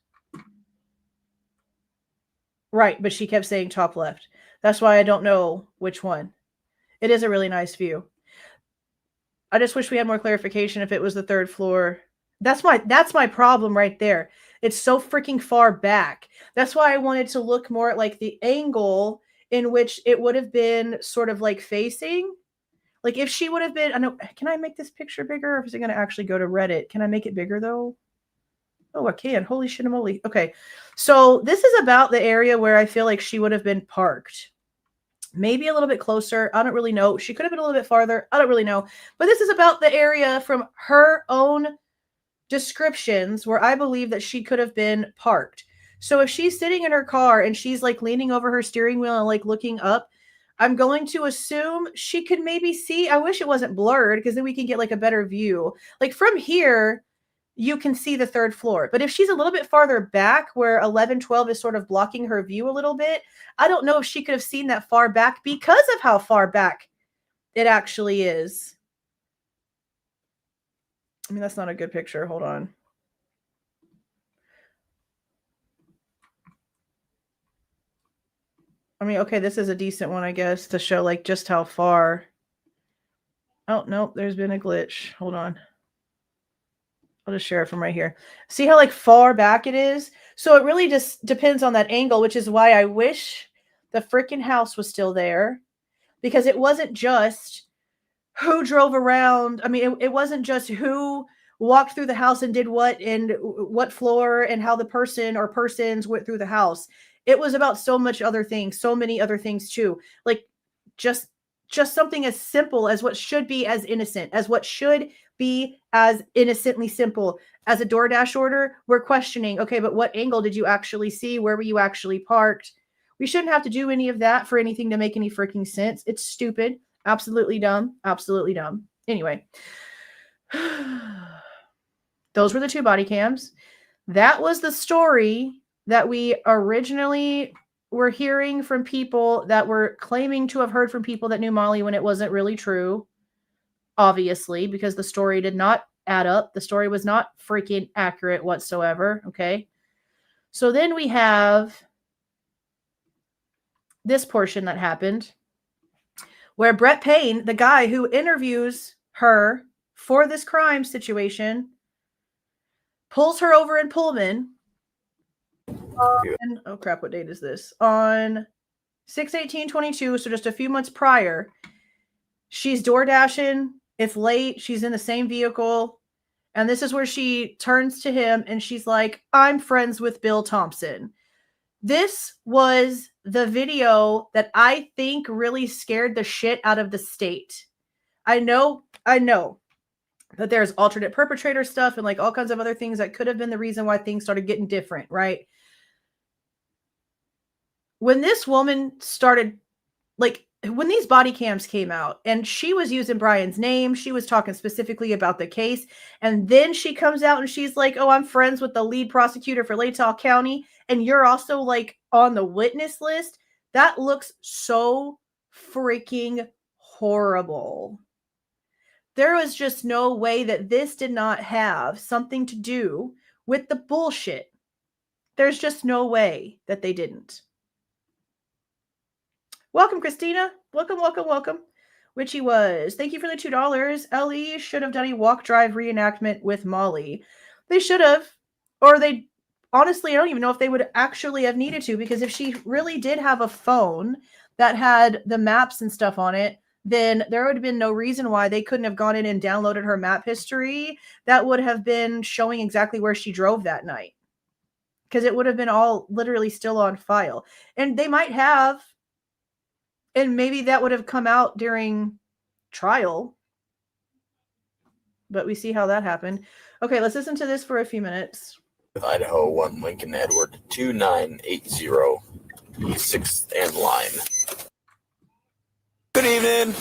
S1: Right, but she kept saying top left. That's why I don't know which one. It is a really nice view. I just wish we had more clarification if it was the 3rd floor. That's my problem right there. It's so freaking far back. That's why I wanted to look more at like the angle in which it would have been sort of like facing. Like if she would have been, I know, can I make this picture bigger or is it going to actually go to Reddit? Can I make it bigger though? Oh, I can. Holy shit moly. Okay. So this is about the area where I feel like she would have been parked. Maybe a little bit closer. I don't really know. She could have been a little bit farther. I don't really know. But this is about the area from her own descriptions where I believe that she could have been parked. So if she's sitting in her car and she's like leaning over her steering wheel and like looking up, I'm going to assume she could maybe see. I wish it wasn't blurred because then we can get like a better view. Like from here, you can see the 3rd floor. But if she's a little bit farther back where 1112 is sort of blocking her view a little bit, I don't know if she could have seen that far back because of how far back it actually is. I mean, that's not a good picture. Hold on. I mean, okay, this is a decent one, I guess, to show like just how far. Oh, no, there's been a glitch. Hold on. I'll just share it from right here. See how like far back it is? So it really just depends on that angle, which is why I wish the freaking house was still there because it wasn't just who drove around. I mean, it wasn't just who walked through the house and did what and what floor and how the person or persons went through the house. It was about so much other things, so many other things too. Like just something as simple as what should be as innocent, as what should be as innocently simple as a DoorDash order. We're questioning, okay, but what angle did you actually see? Where were you actually parked? We shouldn't have to do any of that for anything to make any freaking sense. It's stupid. Absolutely dumb. Absolutely dumb. Anyway, those were the 2 body cams. That was the story that we originally were hearing from people that were claiming to have heard from people that knew Molly when it wasn't really true. Obviously, because the story did not add up. The story was not freaking accurate whatsoever. Okay. So then we have this portion that happened where Brett Payne, the guy who interviews her for this crime situation, pulls her over in Pullman. And, oh crap, what date is this? On 6/18/22, so just a few months prior. She's door dashing. It's late. She's in the same vehicle. And this is where she turns to him and she's like, I'm friends with Bill Thompson. This was the video that I think really scared the shit out of the state. I know that there's alternate perpetrator stuff and like all kinds of other things that could have been the reason why things started getting different, right? When this woman started, like, when these body cams came out and she was using Bryan's name, she was talking specifically about the case. And then she comes out and she's like, oh, I'm friends with the lead prosecutor for Latah County. And you're also like on the witness list. That looks so freaking horrible. There was just no way that this did not have something to do with the bullshit. There's just no way that they didn't. Welcome, Christina. Welcome, welcome, welcome. Witchy was. Thank you for the $2. Ellie should have done a walk drive reenactment with Molly. They should have. Or they, honestly, I don't even know if they would actually have needed to, because if she really did have a phone that had the maps and stuff on it, then there would have been no reason why they couldn't have gone in and downloaded her map history. That would have been showing exactly where she drove that night, because it would have been all literally still on file. And they might have, and maybe that would have come out during trial, but we see how that happened. Okay, let's listen to this for a few minutes.
S6: Idaho 1 Lincoln Edward 2980, 6th and line. Good evening.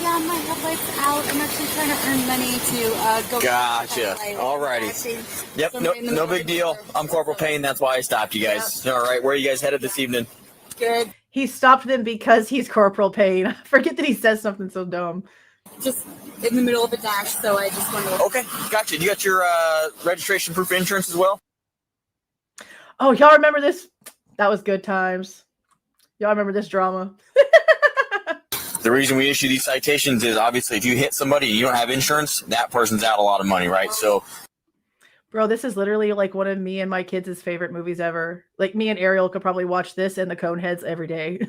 S7: Yeah, my headlight's out. I'm actually trying to earn money to go.
S6: Gotcha. Alrighty. Yep, no big deal. I'm Corporal Payne. That's why I stopped you guys. Yep. All right, where are you guys headed this evening?
S7: Good.
S1: He stopped them because he's Corporal Payne. I forget that he says something so dumb.
S7: Just in the middle of a dash, so I just wanted to...
S6: Okay, gotcha. You got your registration proof of insurance as well?
S1: Oh, y'all remember this? That was good times. Y'all remember this drama?
S6: The reason we issue these citations is obviously if you hit somebody and you don't have insurance, that person's out a lot of money, right? So,
S1: bro, this is literally like one of me and my kids' favorite movies ever. Like, me and Ariel could probably watch this and the Coneheads every day.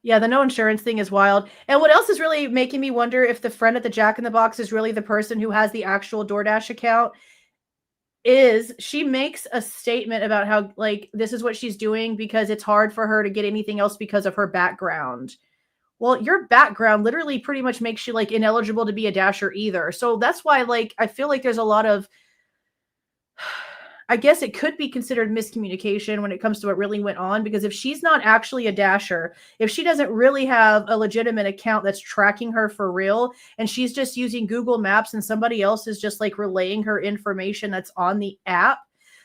S1: Yeah, the no insurance thing is wild. And what else is really making me wonder if the friend at the Jack in the Box is really the person who has the actual DoorDash account is she makes a statement about how, like, this is what she's doing because it's hard for her to get anything else because of her background. Well, your background literally pretty much makes you, like, ineligible to be a dasher either. So that's why, like, I feel like there's a lot of, I guess it could be considered miscommunication when it comes to what really went on, because if she's not actually a dasher, if she doesn't really have a legitimate account that's tracking her for real, and she's just using Google Maps and somebody else is just like relaying her information that's on the app,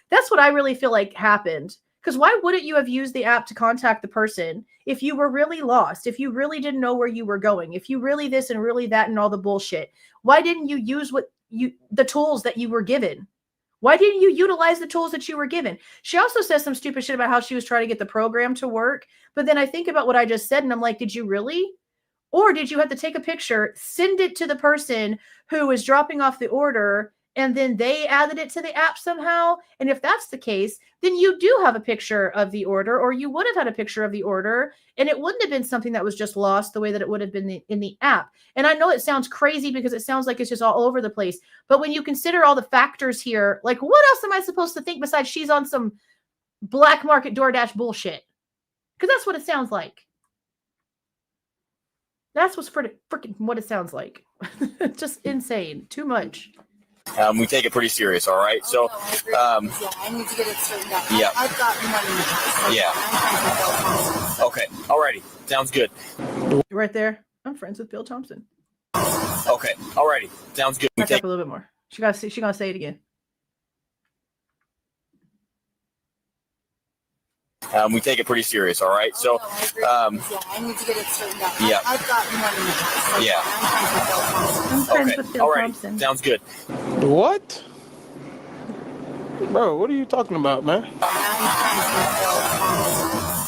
S1: that's what I really feel like happened. Because why wouldn't you have used the app to contact the person if you were really lost, if you really didn't know where you were going, if you really this and really that and all the bullshit? Why didn't you use the tools that you were given? Why didn't you utilize the tools that you were given? She also says some stupid shit about how she was trying to get the program to work. But then I think about what I just said and I'm like, did you really? Or did you have to take a picture, send it to the person who is dropping off the order, and then they added it to the app somehow? And if that's the case, then you do have a picture of the order, or you would have had a picture of the order, and it wouldn't have been something that was just lost the way that it would have been in the app. And I know it sounds crazy because it sounds like it's just all over the place. But when you consider all the factors here, like, what else am I supposed to think besides she's on some black market DoorDash bullshit? Because that's what it sounds like. That's what's freaking what it sounds like. Just insane. Too much.
S6: we take it pretty serious, all right? So,
S7: I need to get it straightened out.
S6: Yeah.
S7: I've got money. So
S6: Yeah.
S7: I'm trying to
S6: Okay, alrighty, sounds good.
S1: Right there. I'm friends with Bill Thompson.
S6: Okay, alrighty, sounds good.
S1: Back up a little bit more. She gonna say it again.
S6: We take it pretty serious, all right? So,
S7: I need to get it straightened out.
S6: Yeah.
S7: I've got money. So
S6: Yeah.
S1: I'm friends
S6: Okay,
S1: with Bill
S6: alrighty,
S1: Thompson.
S6: sounds good.
S8: What? Bro, what are you talking about, man?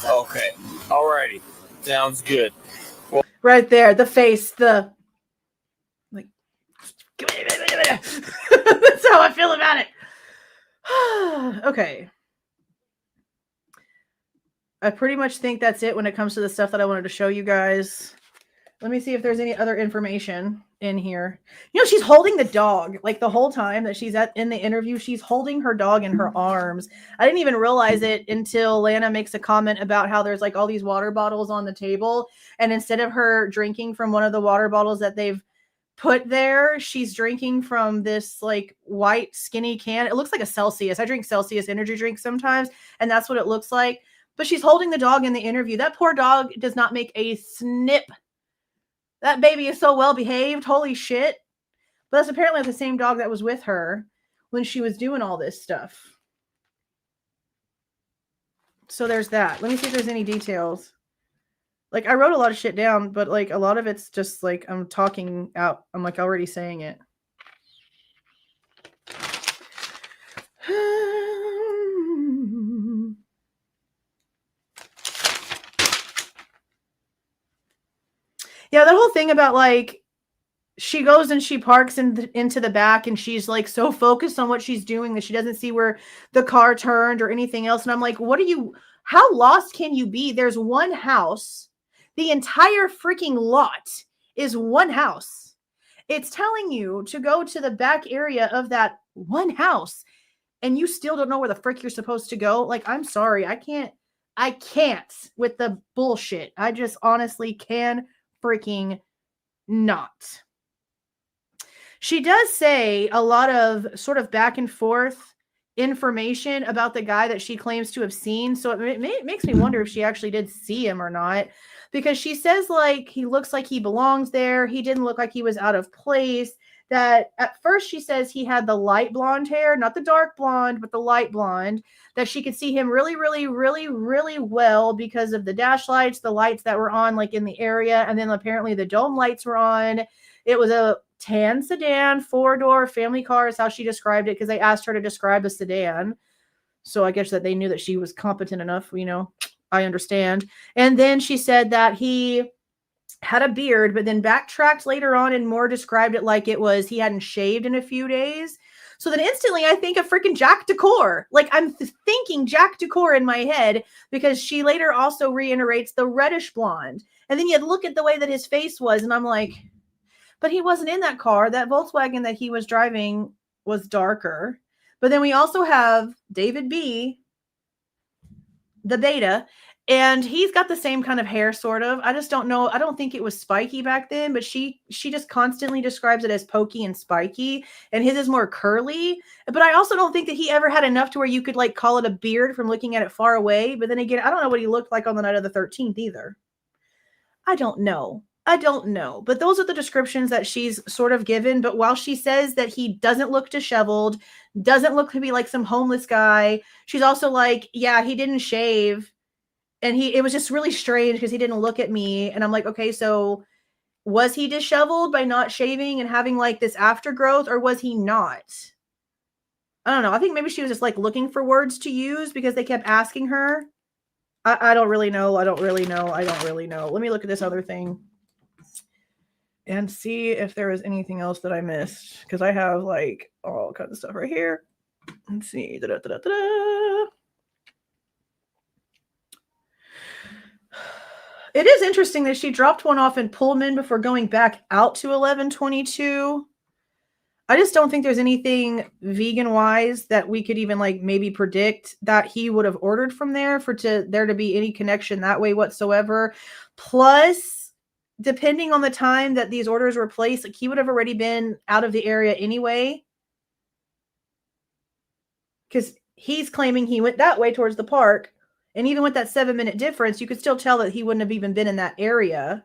S6: Okay, alrighty, sounds good.
S1: Right there, the face, the like. That's how I feel about it. Okay. I pretty much think that's it when it comes to the stuff that I wanted to show you guys. Let me see if there's any other information in here. You know, she's holding the dog. Like the whole time that she's in the interview, she's holding her dog in her arms. I didn't even realize it until Lana makes a comment about how there's like all these water bottles on the table. And instead of her drinking from one of the water bottles that they've put there, she's drinking from this like white skinny can. It looks like a Celsius. I drink Celsius energy drinks sometimes, and that's what it looks like. But she's holding the dog in the interview. That poor dog does not make a snip. That baby is so well behaved. Holy shit. But that's apparently the same dog that was with her when she was doing all this stuff. So there's that. Let me see if there's any details. Like, I wrote a lot of shit down, but like a lot of it's just like I'm talking out. I'm like already saying it. Yeah, that whole thing about like she goes and she parks into the back and she's like so focused on what she's doing that she doesn't see where the car turned or anything else. And I'm like, how lost can you be? There's one house. The entire freaking lot is one house. It's telling you to go to the back area of that one house and you still don't know where the frick you're supposed to go. Like, I'm sorry. I can't with the bullshit. I just honestly can freaking not. She does say a lot of sort of back and forth information about the guy that she claims to have seen. So it makes me wonder if she actually did see him or not, because she says like he looks like he belongs there. He didn't look like he was out of place. That at first she says he had the light blonde hair, not the dark blonde, but the light blonde, that she could see him really, really, really, really well because of the dash lights, the lights that were on like in the area. And then apparently the dome lights were on. It was a tan sedan, 4-door family car is how she described it, because they asked her to describe a sedan. So I guess that they knew that she was competent enough, I understand. And then she said that he had a beard, but then backtracked later on and more described it like it was he hadn't shaved in a few days. So then instantly I think of freaking Jack Decor. Like I'm thinking Jack Decor in my head, because she later also reiterates the reddish blonde. And then you look at the way that his face was and I'm like, but he wasn't in that car. That Volkswagen that he was driving was darker. But then we also have David B., the beta, and he's got the same kind of hair, sort of. I just don't know. I don't think it was spiky back then, but she just constantly describes it as pokey and spiky, and his is more curly. But I also don't think that he ever had enough to where you could like call it a beard from looking at it far away. But then again, I don't know what he looked like on the night of the 13th either. I don't know. But those are the descriptions that she's sort of given. But while she says that he doesn't look disheveled, doesn't look to be like some homeless guy, she's also like, yeah, he didn't shave. And it was just really strange because he didn't look at me. And I'm like, okay, so was he disheveled by not shaving and having like this aftergrowth, or was he not? I don't know. I think maybe she was just like looking for words to use because they kept asking her. I don't really know. I don't really know. Let me look at this other thing and see if there was anything else that I missed, because I have like all kinds of stuff right here. Let's see. It is interesting that she dropped one off in Pullman before going back out to 1122. I just don't think there's anything vegan wise that we could even like maybe predict that he would have ordered from there for there to be any connection that way whatsoever. Plus, depending on the time that these orders were placed, like he would have already been out of the area anyway, because he's claiming he went that way towards the park. And even with that 7-minute difference, you could still tell that he wouldn't have even been in that area.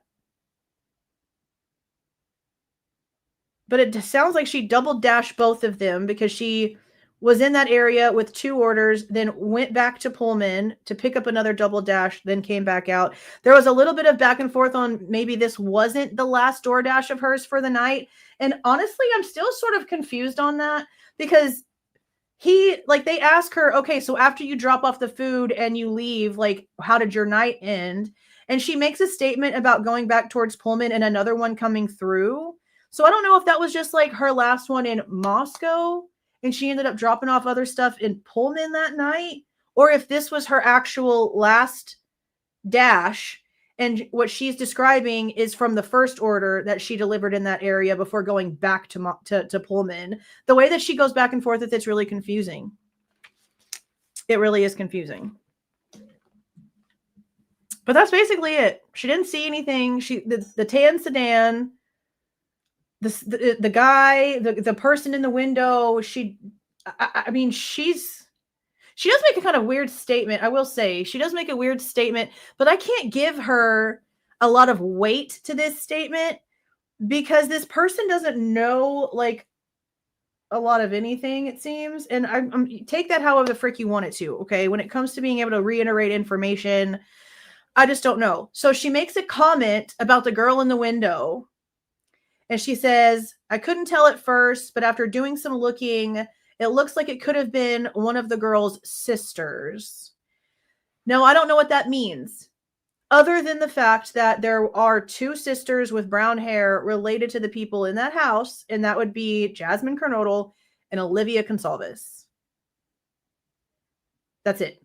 S1: But it sounds like she double dashed both of them, because she was in that area with 2 orders, then went back to Pullman to pick up another double dash, then came back out. There was a little bit of back and forth on maybe this wasn't the last DoorDash of hers for the night. And honestly, I'm still sort of confused on that, because they ask her, okay, so after you drop off the food and you leave, like, how did your night end? And she makes a statement about going back towards Pullman and another one coming through. So I don't know if that was just like her last one in Moscow and she ended up dropping off other stuff in Pullman that night, or if this was her actual last dash. And what she's describing is from the first order that she delivered in that area before going back to Pullman. The way that she goes back and forth with it's really confusing. It really is confusing. But that's basically it. She didn't see anything. The tan sedan, the guy, the person in the window. She does make a kind of weird statement. I will say she does make a weird statement, but I can't give her a lot of weight to this statement because this person doesn't know like a lot of anything, it seems. And I'm take that however the frick you want it to. Okay. When it comes to being able to reiterate information, I just don't know. So she makes a comment about the girl in the window and she says, I couldn't tell at first, but after doing some looking, it looks like it could have been one of the girl's sisters. No, I don't know what that means. other than the fact that there are two sisters with brown hair related to the people in that house, and that would be Jasmine Kernodle and Olivia Goncalves. That's it.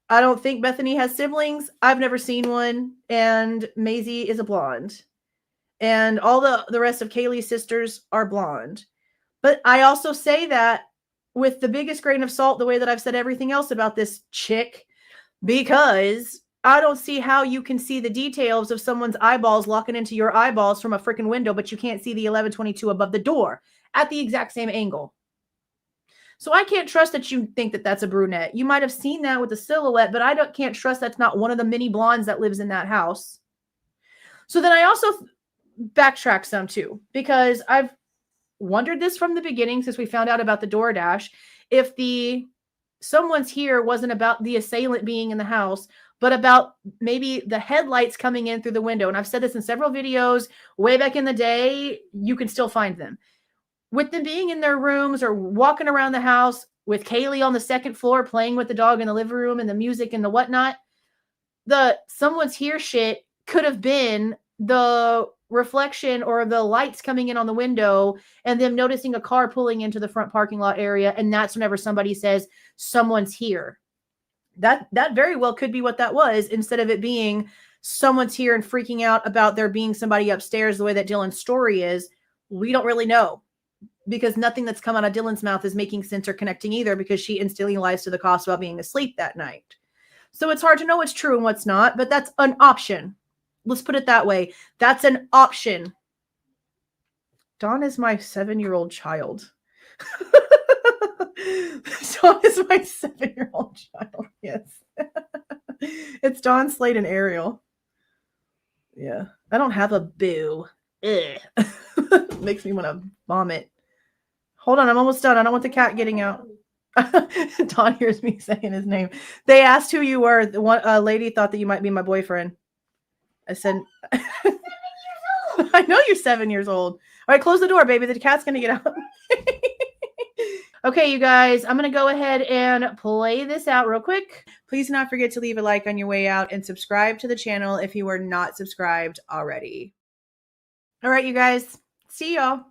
S1: I don't think Bethany has siblings. I've never seen one. And Maisie is a blonde. And all the rest of Kaylee's sisters are blonde. But I also say that with the biggest grain of salt, the way that I've said everything else about this chick, because I don't see how you can see the details of someone's eyeballs locking into your eyeballs from a freaking window, but you can't see the 1122 above the door at the exact same angle. So I can't trust that you think that that's a brunette. You might have seen that with the silhouette, but I can't trust that's not one of the many blondes that lives in that house. So then I also backtrack some too, because I've wondered this from the beginning since we found out about the DoorDash. If someone's here wasn't about the assailant being in the house, but about maybe the headlights coming in through the window. And I've said this in several videos way back in the day. You can still find them. With them being in their rooms or walking around the house with Kaylee on the second floor playing with the dog in the living room and the music and the whatnot, the someone's here shit could have been the reflection or the lights coming in on the window and them noticing a car pulling into the front parking lot area. And that's whenever somebody says someone's here. That very well could be what that was, instead of it being someone's here and freaking out about there being somebody upstairs the way that Dylan's story is. We don't really know, because nothing that's come out of Dylan's mouth is making sense or connecting either, because she instantly lies to the cops about being asleep that night. So it's hard to know what's true and what's not, but that's an option. Let's put it that way. That's an option. Dawn is my 7-year-old child. Dawn is my 7-year-old child. Yes. It's Dawn, Slade, and Ariel. Yeah. I don't have a boo. Makes me want to vomit. Hold on, I'm almost done. I don't want the cat getting out. Dawn hears me saying his name. They asked who you were. A lady thought that you might be my boyfriend. I said, I know you're 7 years old. All right, close the door, baby. The cat's going to get out. Okay, you guys, I'm going to go ahead and play this out real quick. Please do not forget to leave a like on your way out and subscribe to the channel if you are not subscribed already. All right, you guys. See y'all.